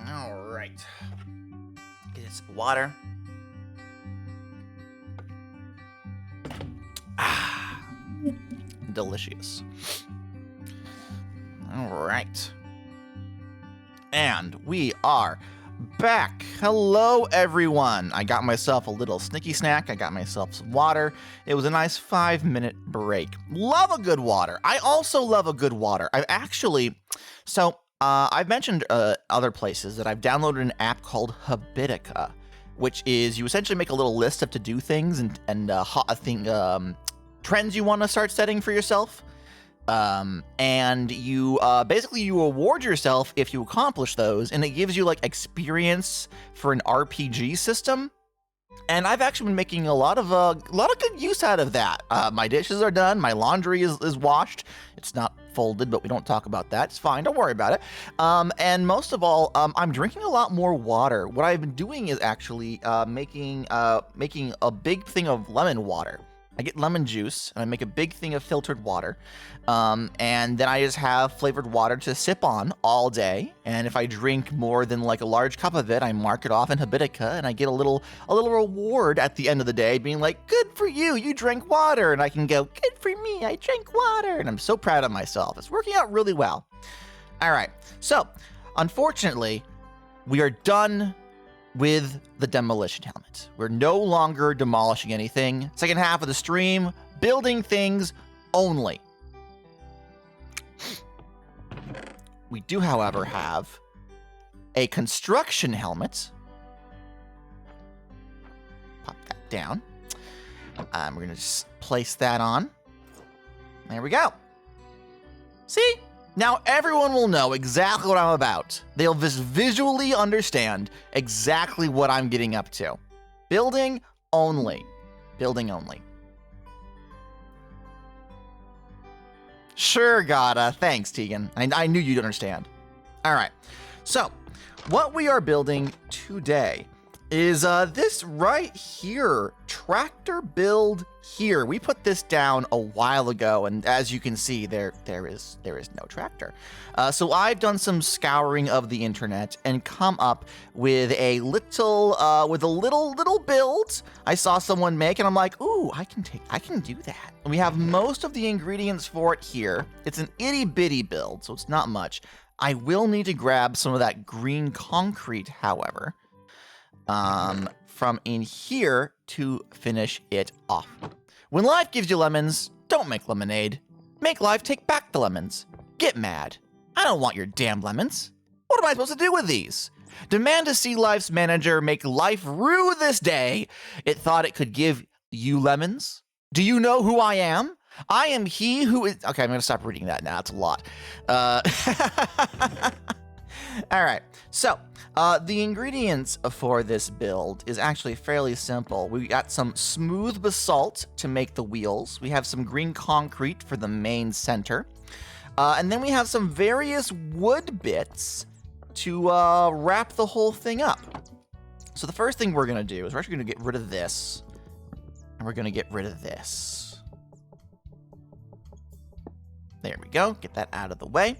All right. Get some water. Delicious. All right. And we are back. Hello, everyone. I got myself a little snicky snack. I got myself some water. It was a nice 5-minute break. Love a good water. I also love a good water. I've mentioned other places that I've downloaded an app called Habitica, which is you essentially make a little list of to-do things and trends you want to start setting for yourself. And you basically you reward yourself if you accomplish those, and it gives you like experience for an RPG system. And I've actually been making a lot of good use out of that. My dishes are done, my laundry is washed. It's not folded, but we don't talk about that. It's fine, don't worry about it. And most of all, I'm drinking a lot more water. What I've been doing is actually making a big thing of lemon water. I get lemon juice, and I make a big thing of filtered water, and then I just have flavored water to sip on all day. And if I drink more than like a large cup of it, I mark it off in Habitica, and I get a little reward at the end of the day, being like, "Good for you, you drank water," and I can go, "Good for me, I drank water," and I'm so proud of myself. It's working out really well. All right, so unfortunately, we are done with the demolition helmet. We're no longer demolishing anything. Second half of the stream, building things only. We do, however, have a construction helmet. Pop that down. We're going to just place that on. There we go. See? Now everyone will know exactly what I'm about. They'll just visually understand exactly what I'm getting up to. Building only. Building only. Sure, Gata. Thanks, Tegan. I knew you'd understand. All right. So, what we are building today is this right here. Tractor build here. We put this down a while ago, and as you can see, there is no tractor. So I've done some scouring of the internet and come up with a little build I saw someone make, and I'm like, ooh, I can do that. And we have most of the ingredients for it here. It's an itty bitty build, so it's not much. I will need to grab some of that green concrete, however, from in here to finish it off. When life gives you lemons, don't make lemonade. Make life take back the lemons. Get mad. I don't want your damn lemons. What am I supposed to do with these? Demand to see life's manager make life rue this day. It thought it could give you lemons. Do you know who I am? I am he who is... Okay, I'm going to stop reading that now. It's a lot. All right. So, the ingredients for this build is actually fairly simple. We got some smooth basalt to make the wheels. We have some green concrete for the main center. And then we have some various wood bits to wrap the whole thing up. So the first thing we're going to do is we're actually going to get rid of this. And we're going to get rid of this. There we go. Get that out of the way.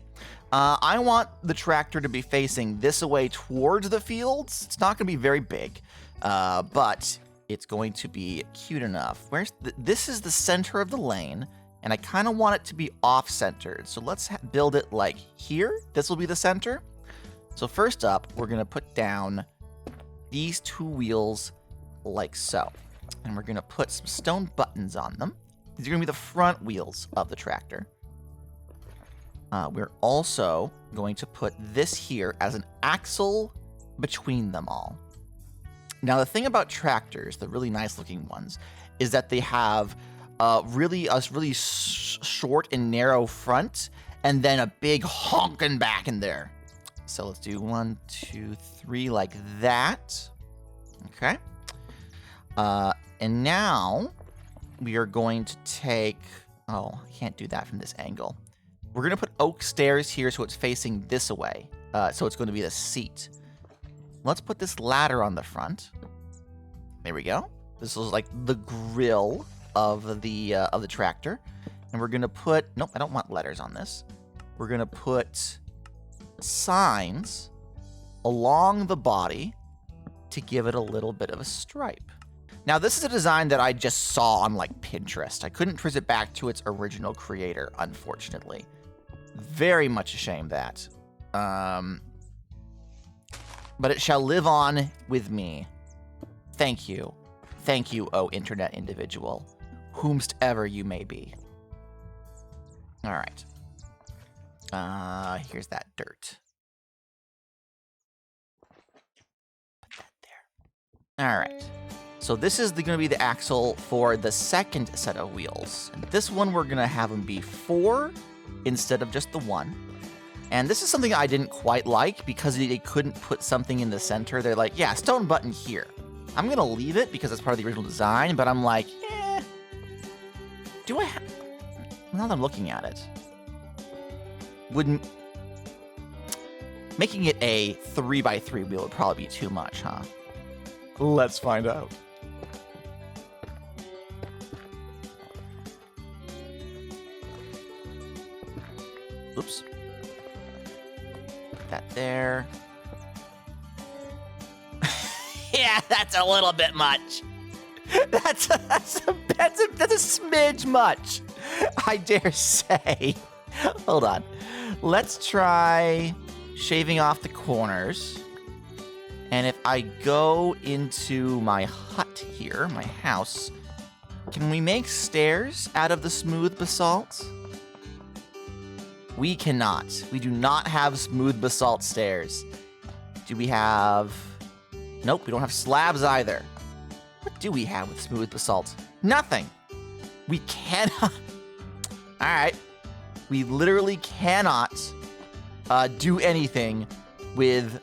I want the tractor to be facing this way towards the fields. It's not going to be very big, but it's going to be cute enough. This is the center of the lane, and I kind of want it to be off-centered. So let's build it like here. This will be the center. So first up, we're going to put down these two wheels like so. And we're going to put some stone buttons on them. These are going to be the front wheels of the tractor. We're also going to put this here as an axle between them all. Now, the thing about tractors, the really nice looking ones, is that they have really short and narrow front and then a big honking back in there. So let's do 1, 2, 3 like that. Okay. And now we are going to take... Oh, I can't do that from this angle. We're going to put oak stairs here so it's facing this way. So it's going to be the seat. Let's put this ladder on the front. There we go. This is like the grill of the tractor. And we're going to put... Nope, I don't want letters on this. we're going to put signs along the body to give it a little bit of a stripe. Now, this is a design that I just saw on like Pinterest. I couldn't trace it back to its original creator, unfortunately. Very much a shame that. But it shall live on with me. Thank you. Thank you, oh internet individual, whomstever you may be. All right. Here's that dirt. Put that there. All right. So this is going to be the axle for the second set of wheels. And this one, we're going to have them be 4 instead of just the 1. And this is something I didn't quite like because they couldn't put something in the center. They're like, yeah, stone button here. I'm going to leave it because it's part of the original design, but I'm like, do I have... Now that I'm looking at it, wouldn't... Making it a 3x3 wheel would probably be too much, huh? Let's find out. Oops. Put that there. Yeah, that's a little bit much. That's a smidge much, I dare say. Hold on. Let's try shaving off the corners. And if I go into my hut here, my house, can we make stairs out of the smooth basalt? We cannot. We do not have smooth basalt stairs. Do we have... Nope, we don't have slabs either. What do we have with smooth basalt? Nothing. We cannot... Alright. We literally cannot do anything with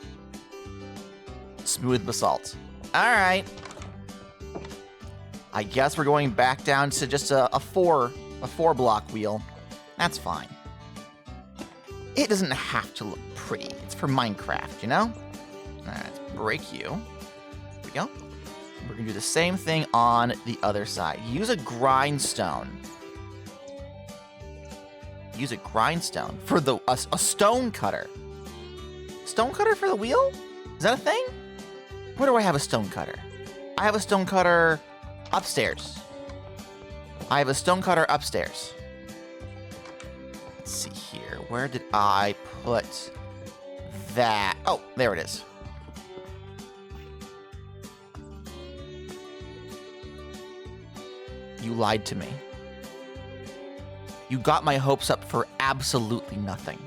smooth basalt. Alright. I guess we're going back down to just a 4 block wheel. That's fine. It doesn't have to look pretty. It's for Minecraft, you know? Alright, let's break you. There we go. We're gonna do the same thing on the other side. Use a grindstone. Use a grindstone for a stone cutter. Stone cutter for the wheel? Is that a thing? Where do I have a stone cutter? I have a stone cutter upstairs. I have a stone cutter upstairs. Let's see here. Where did I put that? Oh, there it is. You lied to me. You got my hopes up for absolutely nothing.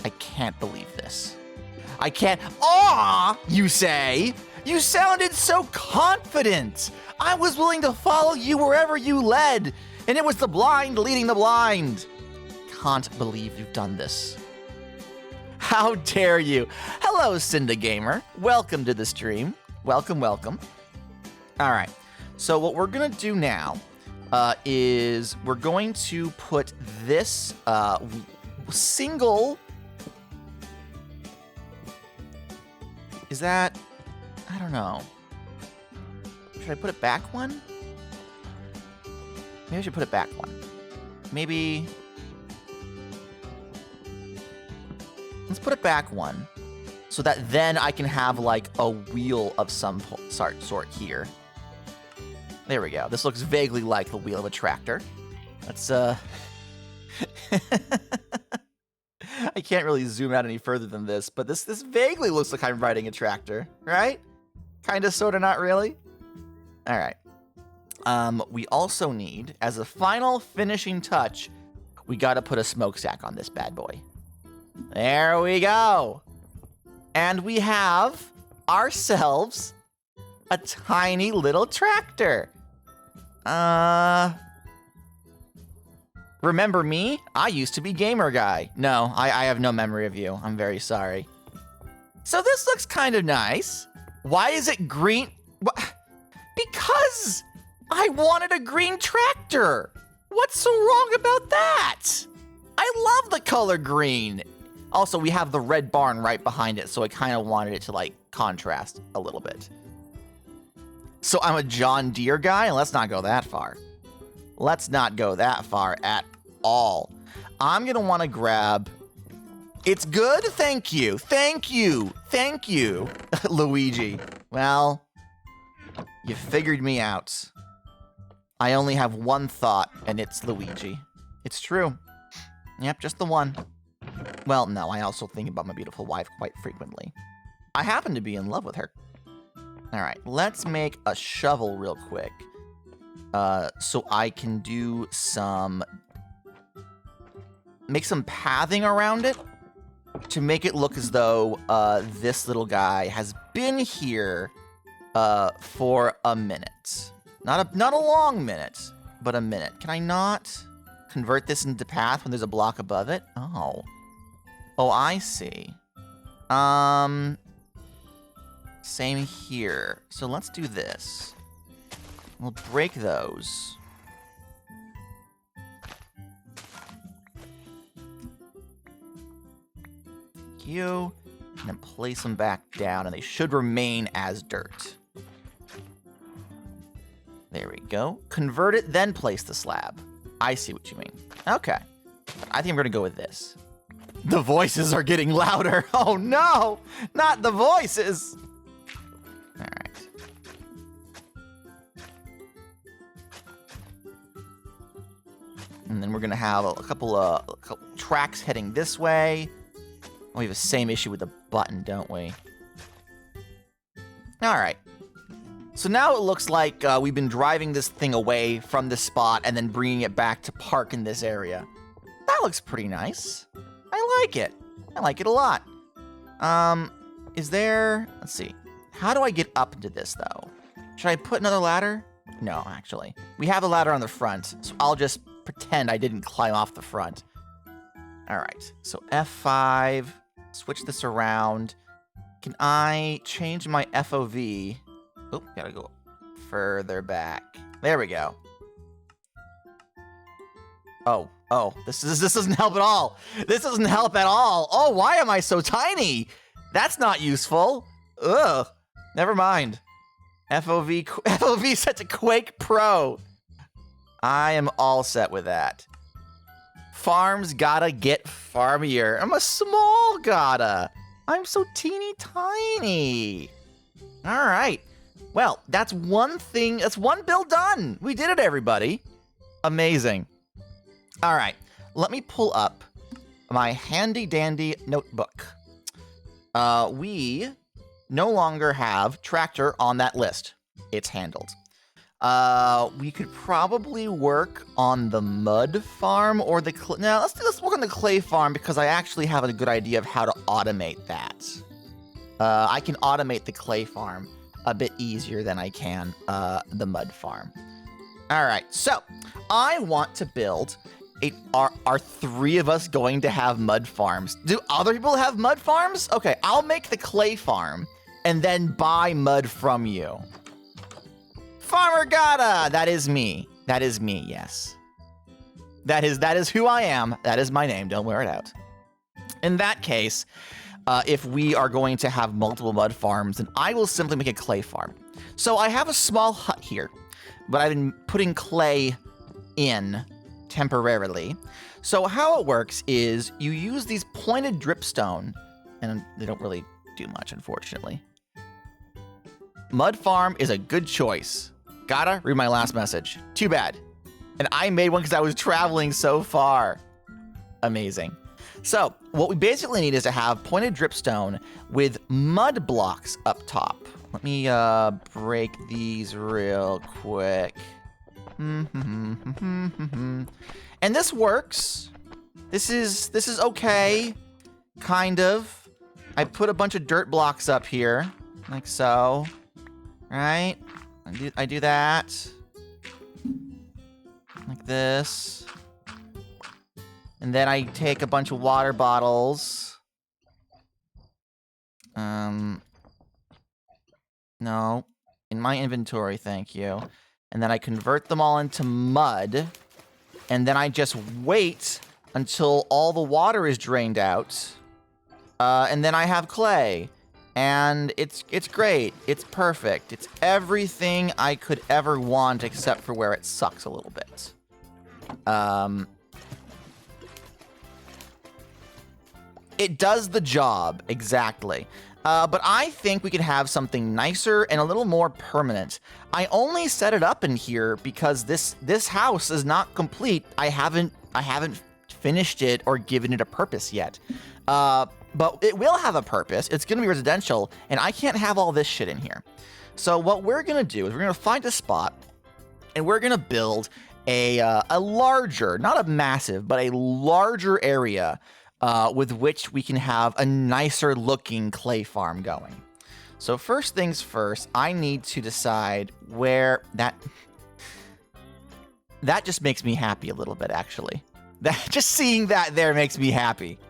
I can't believe this. I can't. Aw, you say? You sounded so confident. I was willing to follow you wherever you led, and it was the blind leading the blind. Can't believe you've done this. How dare you? Hello, Cinda Gamer. Welcome to the stream. Welcome, welcome. All right. So what we're gonna do now is we're going to put this single. Is that? I don't know. Should I put it back one? Maybe I should put it back one. Maybe. Let's put it back one, so that then I can have like a wheel of some sort here. There we go. This looks vaguely like the wheel of a tractor. Let's I can't really zoom out any further than this, but this vaguely looks like I'm riding a tractor, right? Kinda, sorta, not really. All right. We also need, as a final finishing touch, we gotta put a smokestack on this bad boy. There we go. And we have ourselves a tiny little tractor. Remember me? I used to be Gamer Guy. No, I have no memory of you. I'm very sorry. So this looks kind of nice. Why is it green? Because I wanted a green tractor. What's so wrong about that? I love the color green. Also, we have the red barn right behind it, so I kind of wanted it to, like, contrast a little bit. So I'm a John Deere guy? Let's not go that far. Let's not go that far at all. I'm going to want to grab... It's good? Thank you. Thank you. Thank you, Luigi. Well, you figured me out. I only have one thought, and it's Luigi. It's true. Yep, just the one. Well, no, I also think about my beautiful wife quite frequently. I happen to be in love with her. All right, let's make a shovel real quick. So I can do make some pathing around it to make it look as though this little guy has been here for a minute. Not a long minute, but a minute. Can I not convert this into path when there's a block above it? Oh. Oh, I see. Same here. So let's do this. We'll break those. You, and then place them back down, and they should remain as dirt. There we go. Convert it, then place the slab. I see what you mean. Okay. I think I'm going to go with this. The voices are getting louder. Oh no! Not the voices! Alright. And then we're going to have a couple tracks heading this way. We have the same issue with the button, don't we? Alright. So now it looks like we've been driving this thing away from this spot and then bringing it back to park in this area. That looks pretty nice. I like it. I like it a lot. Is there... Let's see. How do I get up into this, though? Should I put another ladder? No, actually. We have a ladder on the front, so I'll just pretend I didn't climb off the front. Alright, so F5... Switch this around. Can I change my FOV? Oh, gotta go further back. There we go. Oh, this doesn't help at all. This doesn't help at all. Oh, why am I so tiny? That's not useful. Ugh. Never mind. FOV set to Quake Pro. I am all set with that. Farms gotta get farmier. I'm a small gotta. I'm so teeny tiny. All right. Well, that's one thing. That's one build done. We did it, everybody. Amazing. All right. Let me pull up my handy dandy notebook. We no longer have tractor on that list. It's handled. We could probably work on the mud farm or the now let's work on the clay farm because I actually have a good idea of how to automate that. I can automate the clay farm a bit easier than I can the mud farm. All right, so I want to build are three of us going to have mud farms? Do other people have mud farms? Okay, I'll make the clay farm and then buy mud from you. Farmer Gata! That is me. That is me, yes. That is who I am. That is my name. Don't wear it out. In that case, if we are going to have multiple mud farms, then I will simply make a clay farm. So I have a small hut here, but I've been putting clay in temporarily. So how it works is you use these pointed dripstone, and they don't really do much, unfortunately. Mud farm is a good choice. Gotta read my last message. Too bad. And I made one because I was traveling so far. Amazing. So what we basically need is to have pointed dripstone with mud blocks up top. Let me break these real quick. And this works. This is okay. Kind of. I put a bunch of dirt blocks up here. Like so. Right? I do that. Like this. And then I take a bunch of water bottles. No. In my inventory, thank you. And then I convert them all into mud. And then I just wait until all the water is drained out. And then I have clay. And it's great. It's perfect. It's everything I could ever want except for where it sucks a little bit. It does the job, exactly. But I think we could have something nicer and a little more permanent. I only set it up in here because this house is not complete. I haven't finished it or given it a purpose yet. But it will have a purpose. It's going to be residential, and I can't have all this shit in here. So what we're going to do is we're going to find a spot, and we're going to build a larger, not a massive, but a larger area with which we can have a nicer looking clay farm going. So first things first, I need to decide where that just makes me happy a little bit, actually. Just seeing that there makes me happy.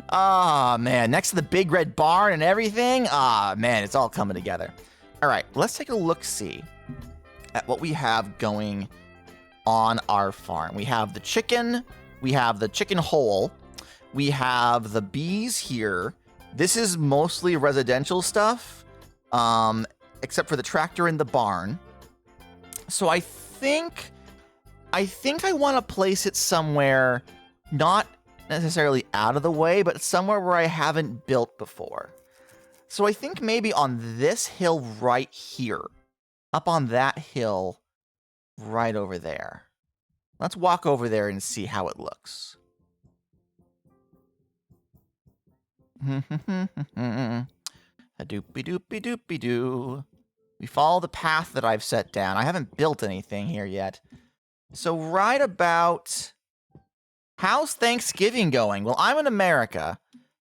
Oh man, next to the big red barn and everything. Ah man, it's all coming together. All right, let's take a look-see at what we have going on our farm. We have the chicken, we have the chicken hole, we have the bees here. This is mostly residential stuff, except for the tractor in the barn. So I think I want to place it somewhere not necessarily out of the way, but somewhere where I haven't built before. So I think maybe on this hill right here, up on that hill right over there. Let's walk over there and see how it looks. A doopy doopy doopy doo. We follow the path that I've set down. I haven't built anything here yet. So right about... How's Thanksgiving going? Well, I'm in America,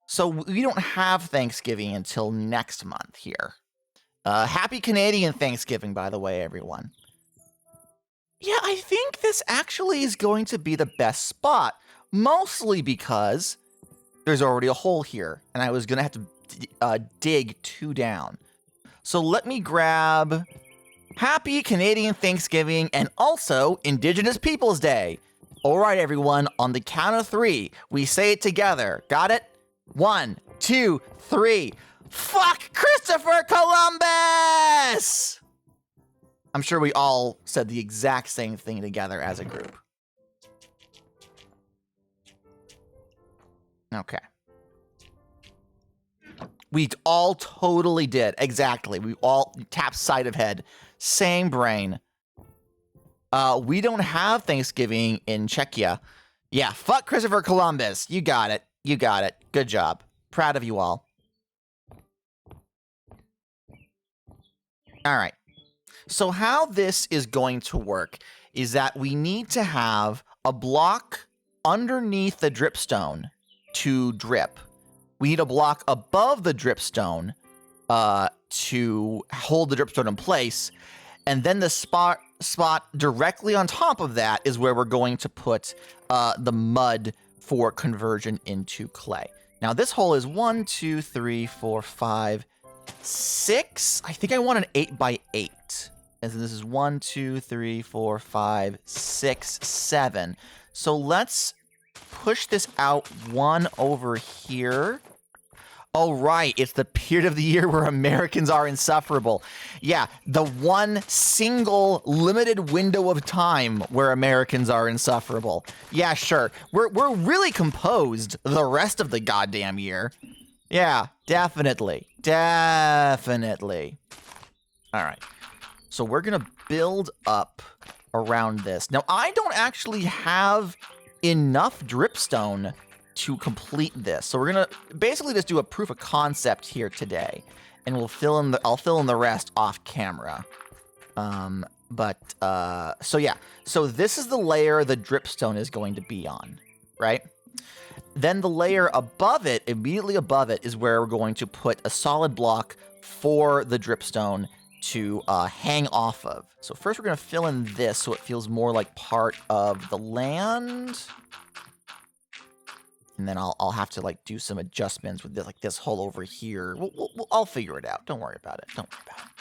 so we don't have Thanksgiving until next month here. Happy Canadian Thanksgiving, by the way, everyone. Yeah, I think this actually is going to be the best spot, mostly because there's already a hole here, and I was going to have to dig 2 down. So let me grab Happy Canadian Thanksgiving and also Indigenous Peoples Day. All right, everyone, on the count of 3, we say it together. Got it? 1, 2, 3. Fuck Christopher Columbus! I'm sure we all said the exact same thing together as a group. Okay. We all totally did. Exactly. We all tapped side of head. Same brain. We don't have Thanksgiving in Czechia. Yeah, fuck Christopher Columbus. You got it. You got it. Good job. Proud of you all. All right. So how this is going to work is that we need to have a block underneath the dripstone to drip. We need a block above the dripstone to hold the dripstone in place. And then the spot directly on top of that is where we're going to put the mud for conversion into clay. Now this hole is 1, 2, 3, 4, 5, 6. I think I want an 8x8. And so this is 1, 2, 3, 4, 5, 6, 7. So let's push this out 1 over here. Oh, right. It's the period of the year where Americans are insufferable. Yeah, the one single limited window of time where Americans are insufferable. Yeah, sure. We're really composed the rest of the goddamn year. Yeah, definitely. Definitely. All right. So we're going to build up around this. Now, I don't actually have enough dripstone to complete this. So we're going to basically just do a proof of concept here today. And I'll fill in the rest off camera. So yeah. So this is the layer the dripstone is going to be on, right? Then the layer above it, immediately above it, is where we're going to put a solid block for the dripstone to hang off of. So first we're going to fill in this so it feels more like part of the land. And then I'll have to like do some adjustments with this, like this hole over here. I'll figure it out. Don't worry about it. Don't worry about it.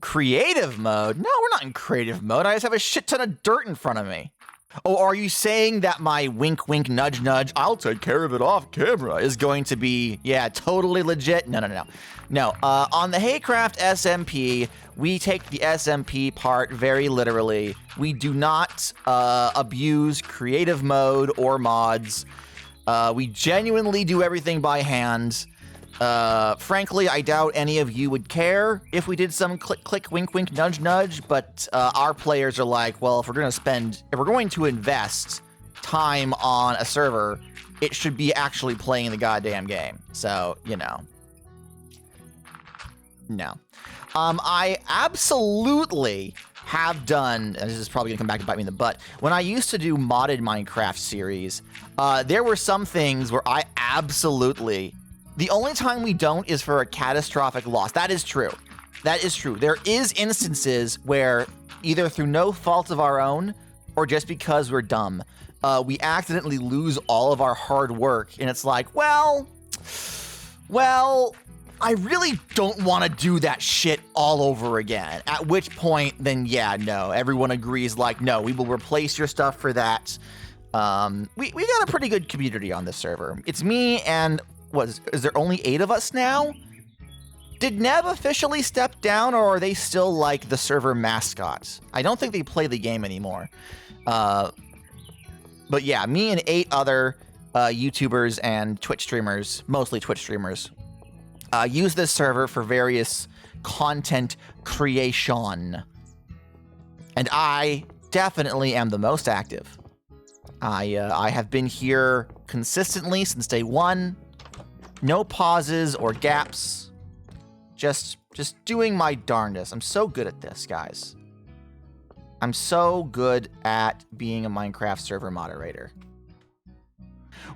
Creative mode? No, we're not in creative mode. I just have a shit ton of dirt in front of me. Oh, are you saying that my wink, wink, nudge, nudge, I'll take care of it off camera is going to be, yeah, totally legit? No. No, on the Haycraft SMP, we take the SMP part very literally. We do not abuse creative mode or mods. We genuinely do everything by hand. Frankly, I doubt any of you would care if we did some click, click, wink, wink, nudge, nudge, but our players are like, well, if we're going to invest time on a server, it should be actually playing the goddamn game. So, you know. No. I absolutely have done, and this is probably gonna come back to bite me in the butt, when I used to do modded Minecraft series, there were some things where I absolutely, the only time we don't is for a catastrophic loss. That is true. That is true. There is instances where either through no fault of our own or just because we're dumb, we accidentally lose all of our hard work, and it's like, well, I really don't want to do that shit all over again. At which point, then yeah, no, everyone agrees, like, no, we will replace your stuff for that. We got a pretty good community on this server. It's me and, is there only 8 of us now? Did Neb officially step down, or are they still like the server mascots? I don't think they play the game anymore. But yeah, me and 8 other YouTubers and Twitch streamers, mostly Twitch streamers, use this server for various content creation. And I definitely am the most active. I have been here consistently since day 1. No pauses or gaps. Just doing my darndest. I'm so good at this, guys. I'm so good at being a Minecraft server moderator.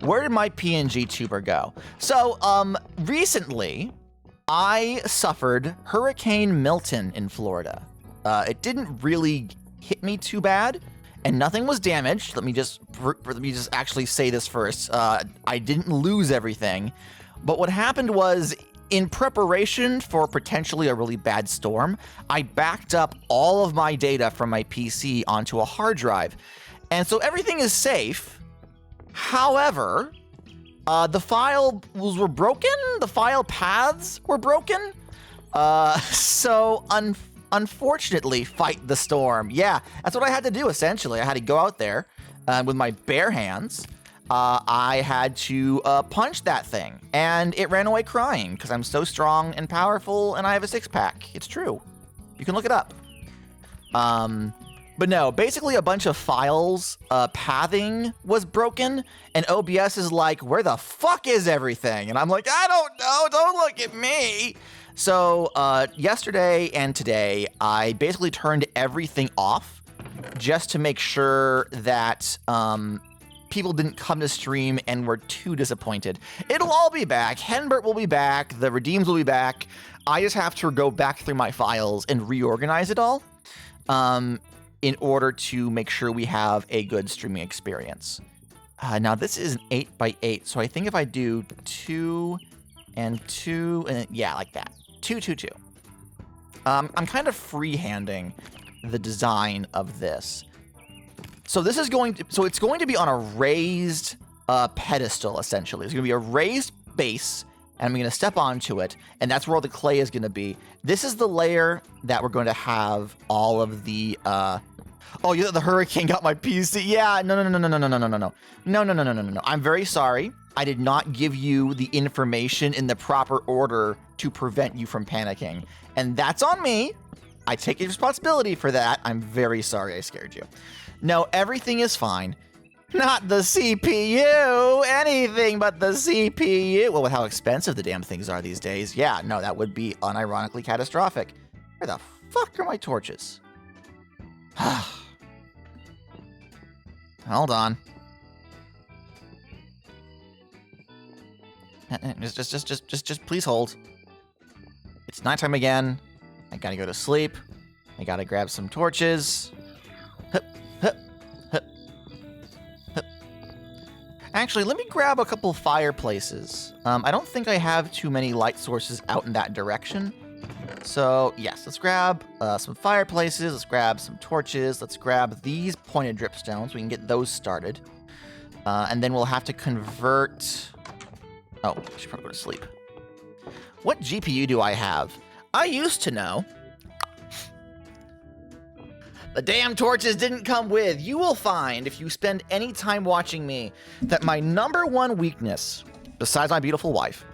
Where did my PNG tuber go? So, recently, I suffered Hurricane Milton in Florida. It didn't really hit me too bad, and nothing was damaged. Let me just actually say this first. I didn't lose everything, but what happened was, in preparation for potentially a really bad storm, I backed up all of my data from my PC onto a hard drive, and so everything is safe. However, the files were broken, the file paths were broken, so unfortunately, fight the storm. Yeah, that's what I had to do, essentially. I had to go out there with my bare hands. I had to punch that thing, and it ran away crying, because I'm so strong and powerful, and I have a 6-pack. It's true. You can look it up. But no, basically a bunch of files, pathing was broken, and OBS is like, where the fuck is everything? And I'm like, I don't know, don't look at me. So yesterday and today, I basically turned everything off just to make sure that people didn't come to stream and were too disappointed. It'll all be back. Henbert will be back. The Redeems will be back. I just have to go back through my files and reorganize it all. In order to make sure we have a good streaming experience. Now this is an 8x8, so I think if I do 2 and 2, and yeah, like that, 2, 2, 2. I'm kind of freehanding the design of this. So this is it's going to be on a raised pedestal, essentially. It's going to be a raised base, and I'm going to step onto it, and that's where all the clay is going to be. This is the layer that we're going to have all of the, oh, yeah, the hurricane got my PC. Yeah, no. I'm very sorry. I did not give you the information in the proper order to prevent you from panicking. And that's on me. I take responsibility for that. I'm very sorry I scared you. No, everything is fine. Not the CPU, anything but the CPU. Well, with how expensive the damn things are these days, yeah, no, that would be unironically catastrophic. Where the fuck are my torches? Hold on. Just please hold. It's nighttime again. I gotta go to sleep. I gotta grab some torches. Hup, hup, hup, hup. Actually, let me grab a couple fireplaces. I don't think I have too many light sources out in that direction. So, yes, let's grab some fireplaces, let's grab some torches, let's grab these pointed dripstones, we can get those started. And then we'll have to convert... Oh, I should probably go to sleep. What GPU do I have? I used to know. The damn torches didn't come with. You will find, if you spend any time watching me, that my #1 weakness, besides my beautiful wife,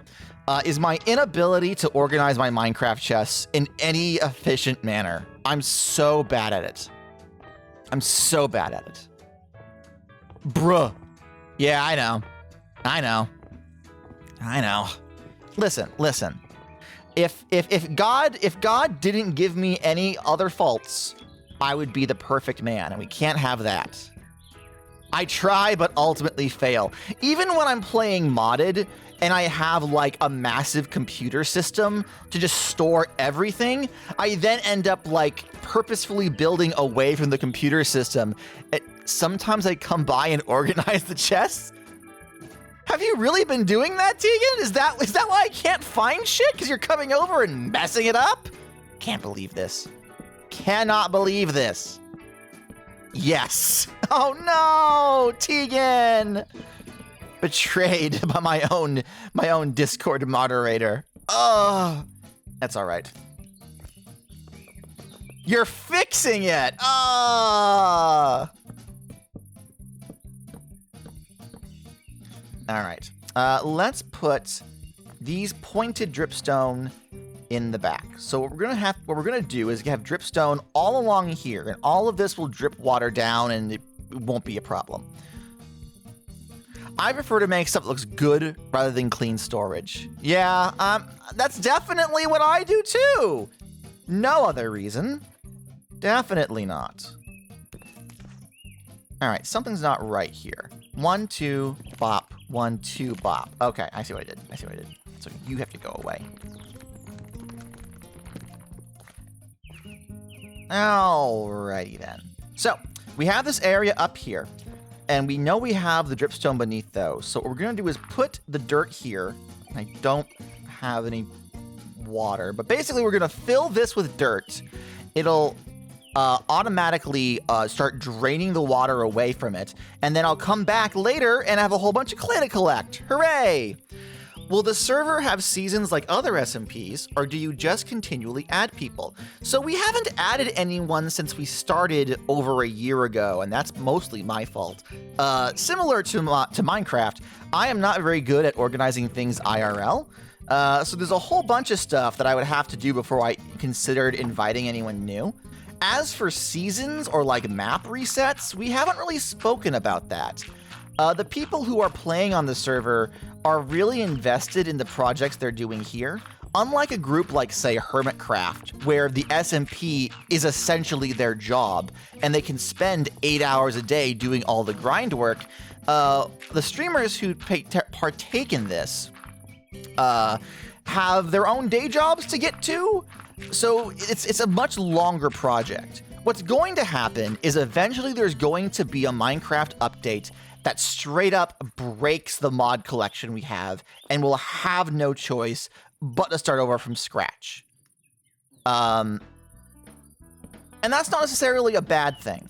is my inability to organize my Minecraft chests in any efficient manner. I'm so bad at it. I'm so bad at it. Bruh. Yeah, I know. I know. I know. Listen. If God didn't give me any other faults, I would be the perfect man, and we can't have that. I try, but ultimately fail. Even when I'm playing modded, and I have like a massive computer system to just store everything, I then end up like purposefully building away from the computer system. Sometimes I come by and organize the chests. Have you really been doing that, Tegan? Is that why I can't find shit? Because you're coming over and messing it up? Can't believe this. Cannot believe this. Yes. Oh no, Tegan. Betrayed by my own Discord moderator. Oh, that's all right. You're fixing it. Ah. All right. Let's put these pointed dripstone in the back. So what we're gonna do is have dripstone all along here, and all of this will drip water down, and it won't be a problem. I prefer to make stuff that looks good rather than clean storage. Yeah, that's definitely what I do too. No other reason. Definitely not. All right, something's not right here. 1, 2, bop. 1, 2, bop. Okay, I see what I did. So you have to go away. Alrighty then. So we have this area up here, and we know we have the dripstone beneath those. So what we're gonna do is put the dirt here. I don't have any water, but basically we're gonna fill this with dirt. It'll automatically start draining the water away from it, and then I'll come back later and have a whole bunch of clay to collect. Hooray! Will the server have seasons like other SMPs, or do you just continually add people? So we haven't added anyone since we started over a year ago, and that's mostly my fault. Similar to Minecraft, I am not very good at organizing things IRL, so there's a whole bunch of stuff that I would have to do before I considered inviting anyone new. As for seasons or like map resets, we haven't really spoken about that. The people who are playing on the server are really invested in the projects they're doing here, unlike a group like, say, Hermitcraft, where the SMP is essentially their job, and they can spend 8 hours a day doing all the grind work. The streamers who partake in this have their own day jobs to get to, so it's a much longer project. What's going to happen is eventually there's going to be a Minecraft update that straight up breaks the mod collection we have, and we'll have no choice but to start over from scratch. And that's not necessarily a bad thing,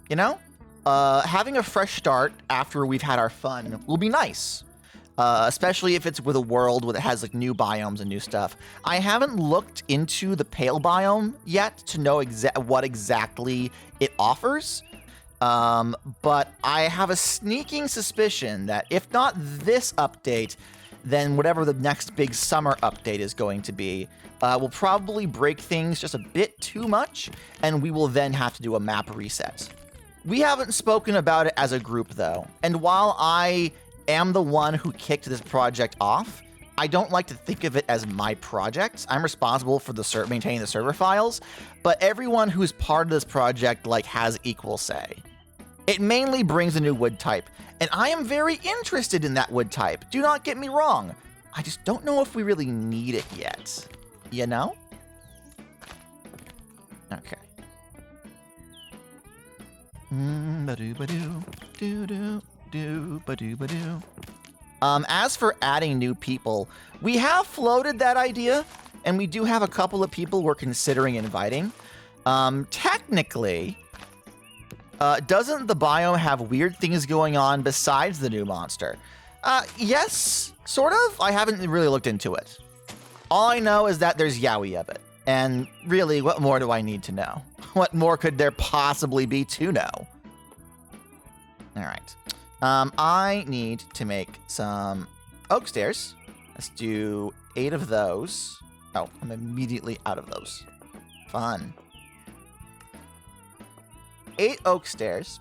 you know? Having a fresh start after we've had our fun will be nice. Especially if it's with a world that has like new biomes and new stuff. I haven't looked into the pale biome yet to know what exactly it offers. But I have a sneaking suspicion that if not this update, then whatever the next big summer update is going to be, will probably break things just a bit too much, and we will then have to do a map reset. We haven't spoken about it as a group though, and while I am the one who kicked this project off, I don't like to think of it as my project. I'm responsible for maintaining the server files, but everyone who's part of this project like has equal say. It mainly brings a new wood type, and I am very interested in that wood type. Do not get me wrong. I just don't know if we really need it yet. You know? Okay. As for adding new people, we have floated that idea, and we do have a couple of people we're considering inviting. Technically, doesn't the biome have weird things going on besides the new monster? Yes, sort of. I haven't really looked into it. All I know is that there's yaoi of it. And really, what more do I need to know? What more could there possibly be to know? All right. I need to make some oak stairs. Let's do 8 of those. Oh, I'm immediately out of those. Fun. 8 oak stairs.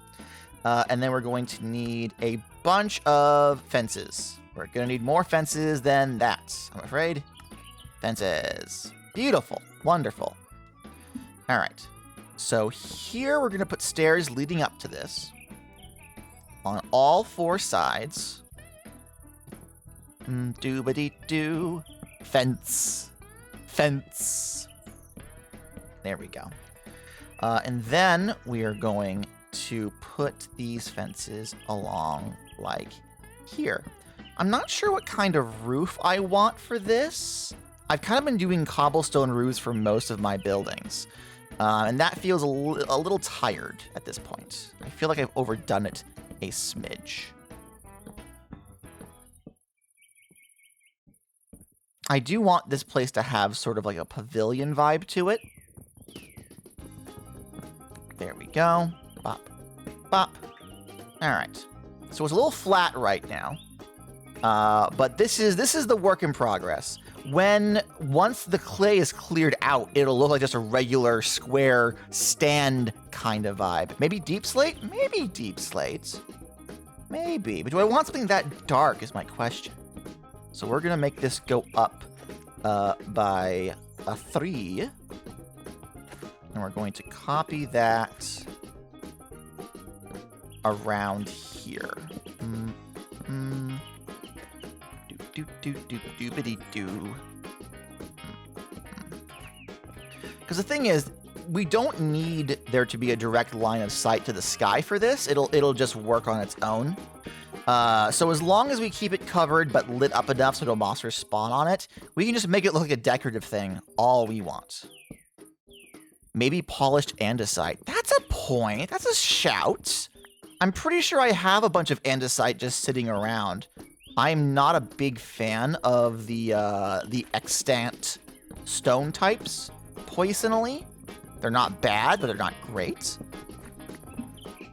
And then we're going to need a bunch of fences. We're going to need more fences than that, I'm afraid. Fences. Beautiful. Wonderful. All right. So here we're going to put stairs leading up to this on all 4 sides. Doobity-doo. Fence. Fence. There we go. And then we are going to put these fences along like here. I'm not sure what kind of roof I want for this. I've kind of been doing cobblestone roofs for most of my buildings. And that feels a little tired at this point. I feel like I've overdone it a smidge. I do want this place to have sort of like a pavilion vibe to it. There we go. Bop. Bop. All right. So it's a little flat right now. But this is the work in progress. Once the clay is cleared out, it'll look like just a regular square stand kind of vibe. Maybe deep slate? Maybe deep slate. Maybe. But do I want something that dark is my question. So we're going to make this go up by a 3. And we're going to copy that around here. Doobity-doo. Because the thing is, we don't need there to be a direct line of sight to the sky for this. It'll just work on its own. So as long as we keep it covered but lit up enough so no monsters spawn on it, we can just make it look like a decorative thing all we want. Maybe polished andesite. That's a point. That's a shout. I'm pretty sure I have a bunch of andesite just sitting around. I'm not a big fan of the extant stone types, poisonally. They're not bad, but they're not great.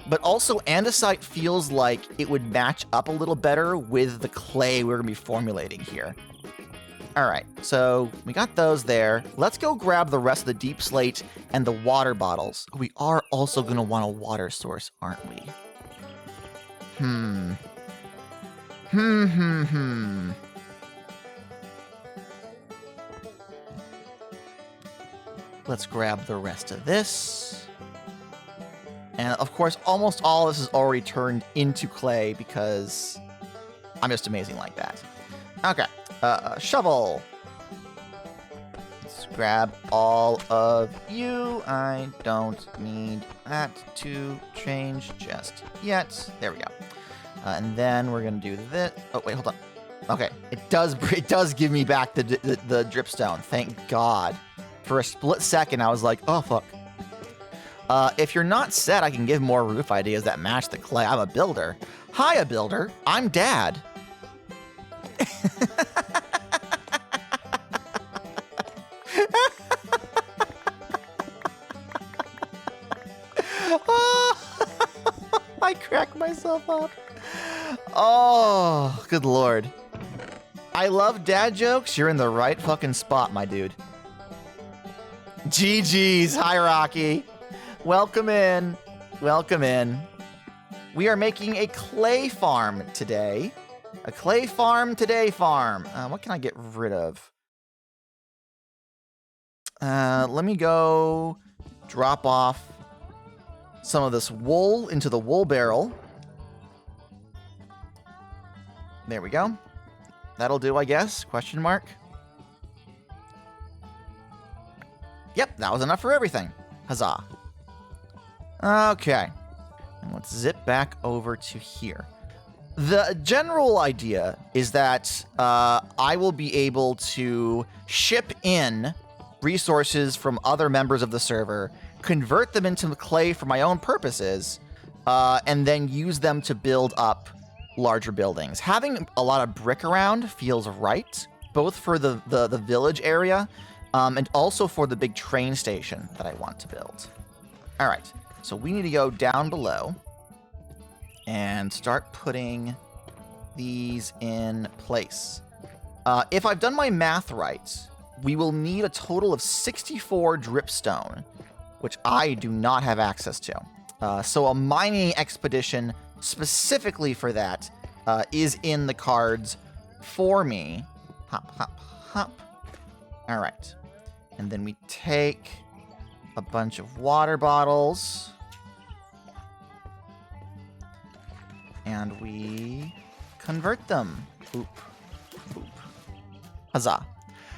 But also, andesite feels like it would match up a little better with the clay we're going to be formulating here. All right, so we got those there. Let's go grab the rest of the deep slate and the water bottles. We are also going to want a water source, aren't we? Let's grab the rest of this. And of course, almost all of this is already turned into clay because I'm just amazing like that. Okay, shovel. Let's grab all of you. I don't need that to change just yet. There we go. And then we're gonna do this. Oh wait, hold on. Okay, it does give me back the dripstone. Thank God. For a split second, I was like, oh fuck. If you're not set, I can give more roof ideas that match the clay. I'm a builder. Hi, a builder. I'm Dad. I cracked myself up. Oh, good lord. I love dad jokes. You're in the right fucking spot, my dude. GG's. Hi, Rocky. Welcome in. Welcome in. We are making a clay farm today. A clay farm today farm. What can I get rid of? Let me go drop off some of this wool into the wool barrel. There we go. That'll do, I guess. Question mark. Yep, that was enough for everything. Huzzah. Okay. And let's zip back over to here. The general idea is that I will be able to ship in resources from other members of the server, convert them into clay for my own purposes, and then use them to build up larger buildings. Having a lot of brick around feels right, both for the village area and also for the big train station that I want to build. All right, so we need to go down below and start putting these in place. If I've done my math right, we will need a total of 64 dripstone, which I do not have access to. So a mining expedition specifically for that is in the cards for me. Hop, hop, hop. All right. And then we take a bunch of water bottles. And we convert them. Oop. Oop. Huzzah.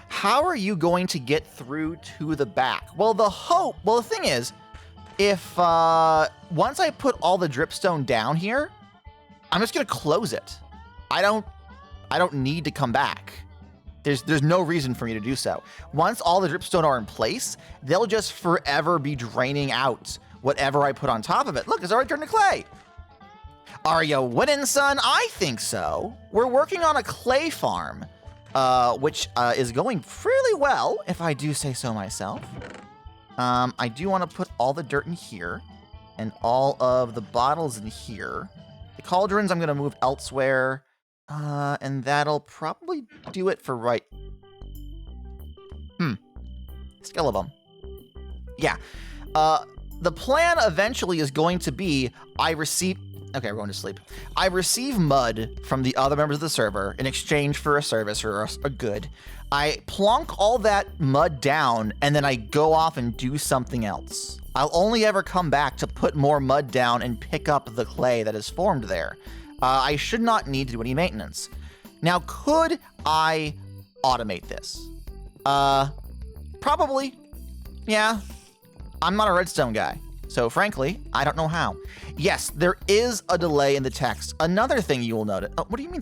How are you going to get through to the back? Well, the thing is, if once I put all the dripstone down here, I'm just gonna close it. I don't need to come back. There's no reason for me to do so. Once all the dripstone are in place, they'll just forever be draining out whatever I put on top of it. Look, it's already turned to clay. Are you winning, son? I think so. We're working on a clay farm, which is going fairly well, if I do say so myself. I do want to put all the dirt in here and all of the bottles in here. The cauldrons I'm going to move elsewhere, and that'll probably do it for right... Skill of them. Yeah. The plan eventually is going to be I receive... Okay, we're going to sleep. I receive mud from the other members of the server in exchange for a service or a good. I plonk all that mud down, and then I go off and do something else. I'll only ever come back to put more mud down and pick up the clay that is formed there. I should not need to do any maintenance. Now, could I automate this? Probably. Yeah. I'm not a redstone guy. So frankly, I don't know how. Yes, there is a delay in the text. Another thing you will notice. Oh, what do you mean?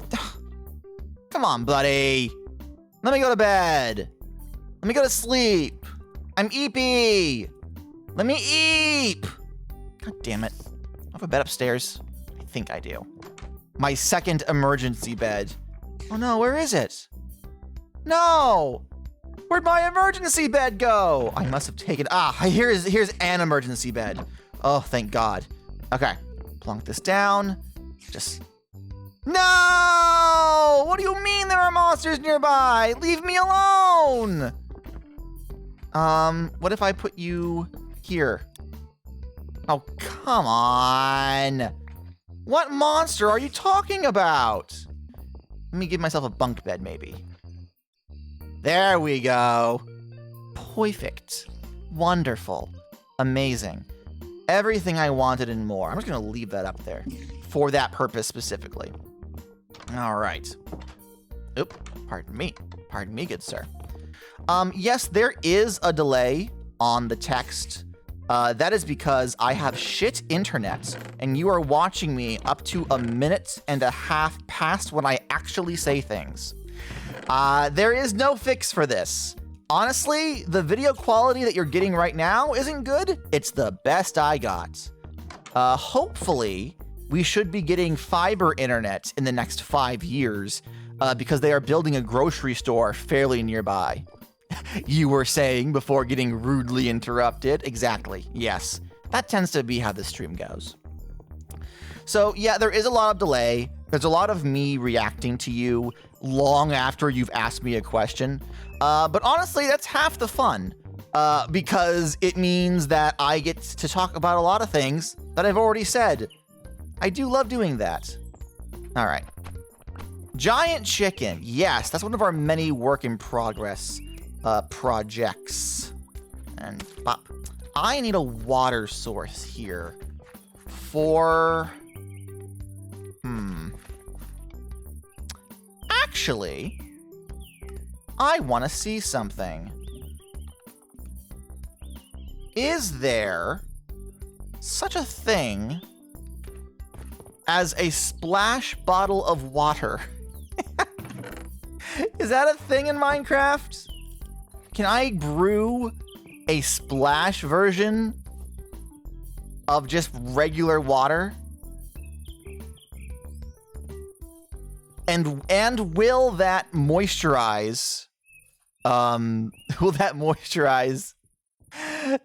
Come on, buddy. Let me go to bed. Let me go to sleep. I'm eepy. Let me eep. God damn it. I have a bed upstairs. I think I do. My second emergency bed. Oh no, where is it? No. Where'd my emergency bed go? I must have taken... here's an emergency bed. Oh, thank God. Okay. Plunk this down. Just... No! What do you mean there are monsters nearby? Leave me alone! What if I put you here? Oh, come on. What monster are you talking about? Let me give myself a bunk bed, maybe. There we go. Perfect. Wonderful. Amazing. Everything I wanted and more. I'm just going to leave that up there for that purpose specifically. All right. Oop. Pardon me. Pardon me, good sir. Yes, there is a delay on the text. That is because I have shit internet, and you are watching me up to a minute and a half past when I actually say things. There is no fix for this. Honestly, the video quality that you're getting right now isn't good. It's the best I got. Hopefully, we should be getting fiber internet in the next 5 years, because they are building a grocery store fairly nearby. You were saying before getting rudely interrupted. Exactly. Yes. That tends to be how the stream goes. So yeah, there is a lot of delay. There's a lot of me reacting to you long after you've asked me a question. But honestly, that's half the fun. Because it means that I get to talk about a lot of things that I've already said. I do love doing that. All right. Giant chicken. Yes, that's one of our many work in progress projects. And bop. I need a water source here for... Actually, I want to see something. Is there such a thing as a splash bottle of water? Is that a thing in Minecraft? Can I brew a splash version of just regular water? And will that moisturize Will that moisturize?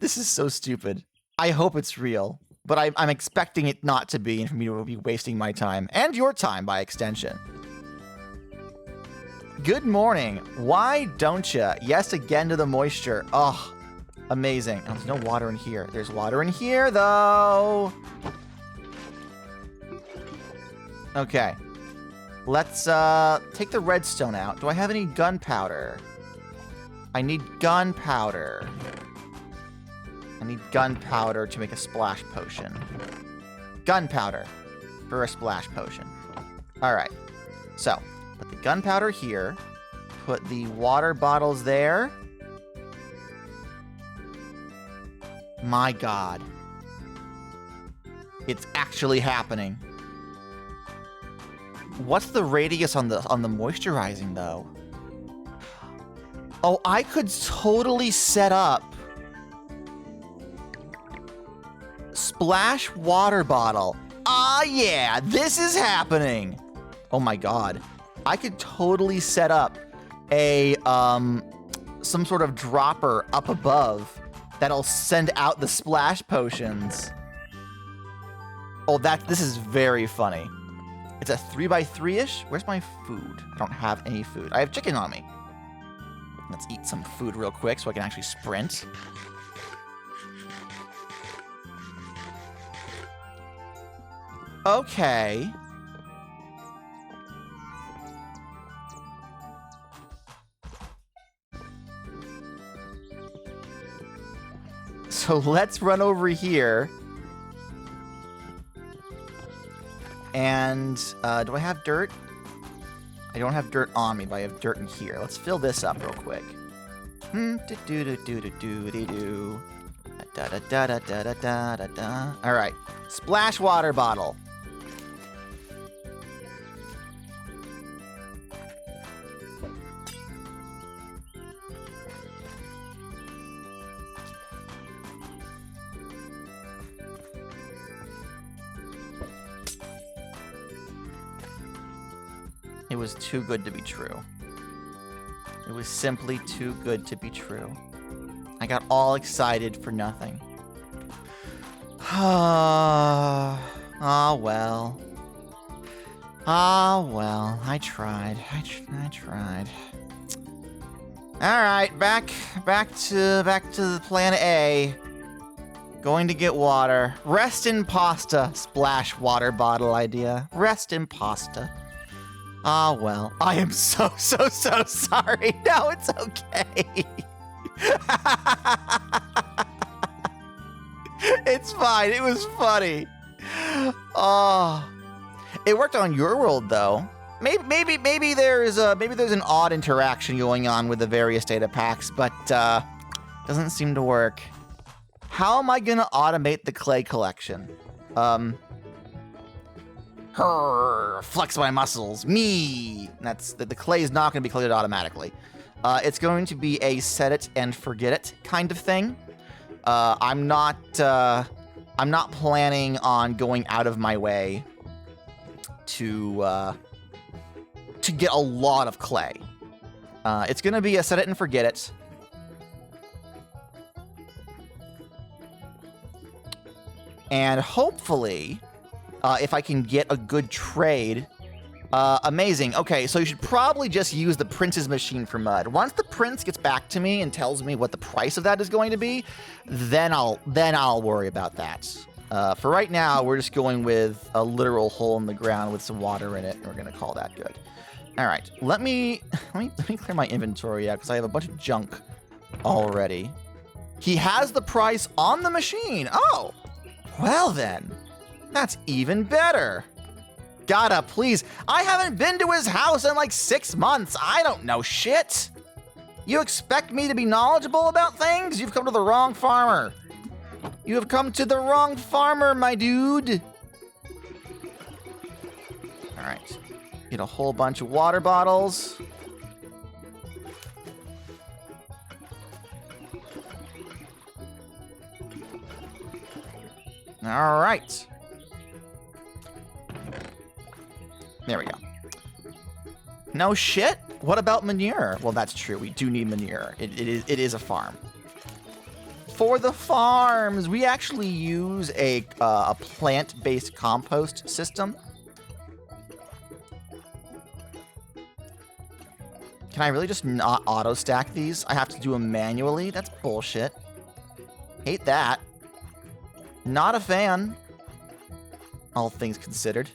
This is so stupid. I hope it's real, but I'm expecting it not to be, and for me to be wasting my time and your time by extension. Good morning. Why don't you? Yes, again to the moisture. Oh, amazing. Oh, there's no water in here. There's water in here, though. Okay. Let's take the redstone out. Do I have any gunpowder? I need gunpowder. I need gunpowder to make a splash potion. Gunpowder for a splash potion. All right. So, put the gunpowder here. Put the water bottles there. My God. It's actually happening. What's the radius on the moisturizing, though? Oh, I could totally set up splash water bottle. Ah, yeah, this is happening. Oh my God. I could totally set up a, some sort of dropper up above that'll send out the splash potions. Oh, this is very funny. It's a 3x3-ish? Where's my food? I don't have any food. I have chicken on me. Let's eat some food real quick so I can actually sprint. Okay. So let's run over here. And do I have dirt? I don't have dirt on me, but I have dirt in here. Let's fill this up real quick. All right, splash water bottle. It was too good to be true. It was simply too good to be true. I got all excited for nothing. Ah, well. Ah, well. I tried. I tried. All right, back to the planet A. Going to get water. Rest in pasta. Splash water bottle idea. Rest in pasta. Ah, well. I am so sorry. No, it's okay. It's fine. It was funny. Oh, it worked on your world though. Maybe there's an odd interaction going on with the various data packs, but doesn't seem to work. How am I gonna automate the clay collection? Flex my muscles. Me. That's the clay is not going to be collected automatically. It's going to be a set it and forget it kind of thing. I'm not planning on going out of my way to get a lot of clay. It's going to be a set it and forget it. And hopefully, if I can get a good trade, amazing. Okay, so you should probably just use the prince's machine for mud. Once the prince gets back to me and tells me what the price of that is going to be, then I'll worry about that. For right now, we're just going with a literal hole in the ground with some water in it, and we're gonna call that good. All right, let me clear my inventory out because I have a bunch of junk already. He has the price on the machine. Oh, well then. That's even better. Gotta please. I haven't been to his house in like 6 months. I don't know shit. You expect me to be knowledgeable about things? You've come to the wrong farmer. You have come to the wrong farmer, my dude. All right. Get a whole bunch of water bottles. All right. There we go. No shit. What about manure? Well, that's true. We do need manure. It is a farm. For the farms, we actually use a plant-based compost system. Can I really just not auto-stack these? I have to do them manually? That's bullshit. Hate that. Not a fan. All things considered.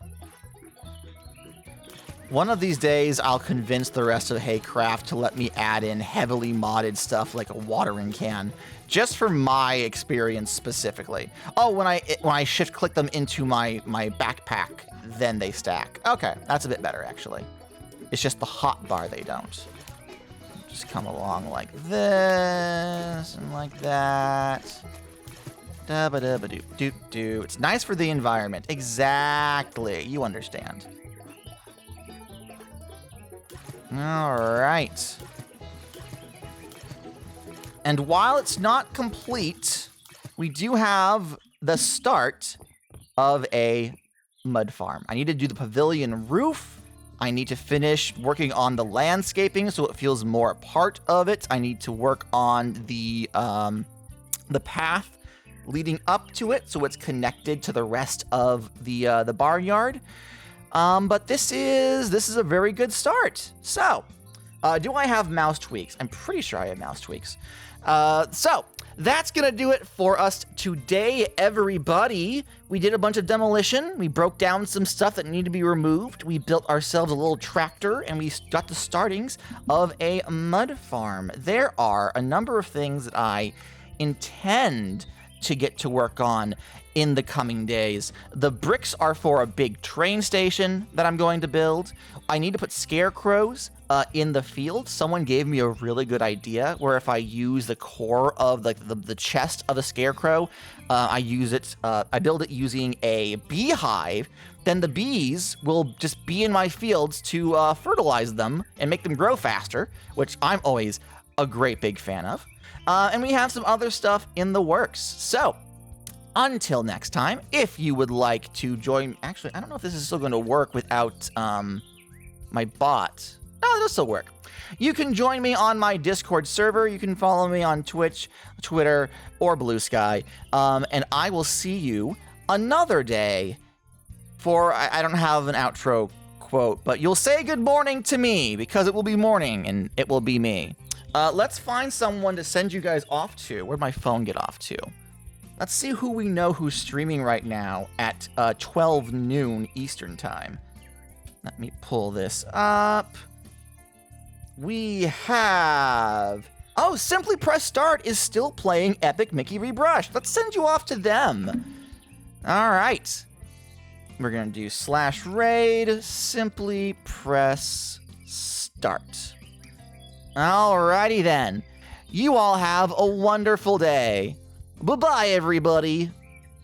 One of these days, I'll convince the rest of Haycraft to let me add in heavily modded stuff like a watering can, just for my experience specifically. Oh, when I shift-click them into my backpack, then they stack. Okay, that's a bit better, actually. It's just the hotbar they don't. Just come along like this and like that. Da-ba-da-ba-doop-doop-doo. It's nice for the environment. Exactly. You understand. All right. And while it's not complete, we do have the start of a mud farm. I need to do the pavilion roof. I need to finish working on the landscaping so it feels more a part of it. I need to work on the path leading up to it so it's connected to the rest of the barnyard. But this is a very good start. So, do I have mouse tweaks? I'm pretty sure I have mouse tweaks. So, that's going to do it for us today, everybody. We did a bunch of demolition. We broke down some stuff that needed to be removed. We built ourselves a little tractor, and we got the startings of a mud farm. There are a number of things that I intend to get to work on in the coming days. The bricks are for a big train station that I'm going to build. I need to put scarecrows in the field. Someone gave me a really good idea where if I use the core of the chest of a scarecrow, I build it using a beehive, then the bees will just be in my fields to fertilize them and make them grow faster, which I'm always a great big fan of. And we have some other stuff in the works. So, until next time, if you would like to join... Actually, I don't know if this is still going to work without my bot. No, it'll still work. You can join me on my Discord server. You can follow me on Twitch, Twitter, or Blue Sky. And I will see you another day for... I don't have an outro quote, but you'll say good morning to me because it will be morning and it will be me. Let's find someone to send you guys off to. Where'd my phone get off to? Let's see who we know who's streaming right now at 12 noon Eastern time. Let me pull this up. We have... Oh, Simply Press Start is still playing Epic Mickey Rebrushed. Let's send you off to them. All right. We're going to do /raid Simply Press Start. Alrighty then. You all have a wonderful day. Bye-bye, everybody.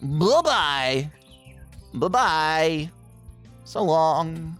Bye-bye. Bye-bye. So long.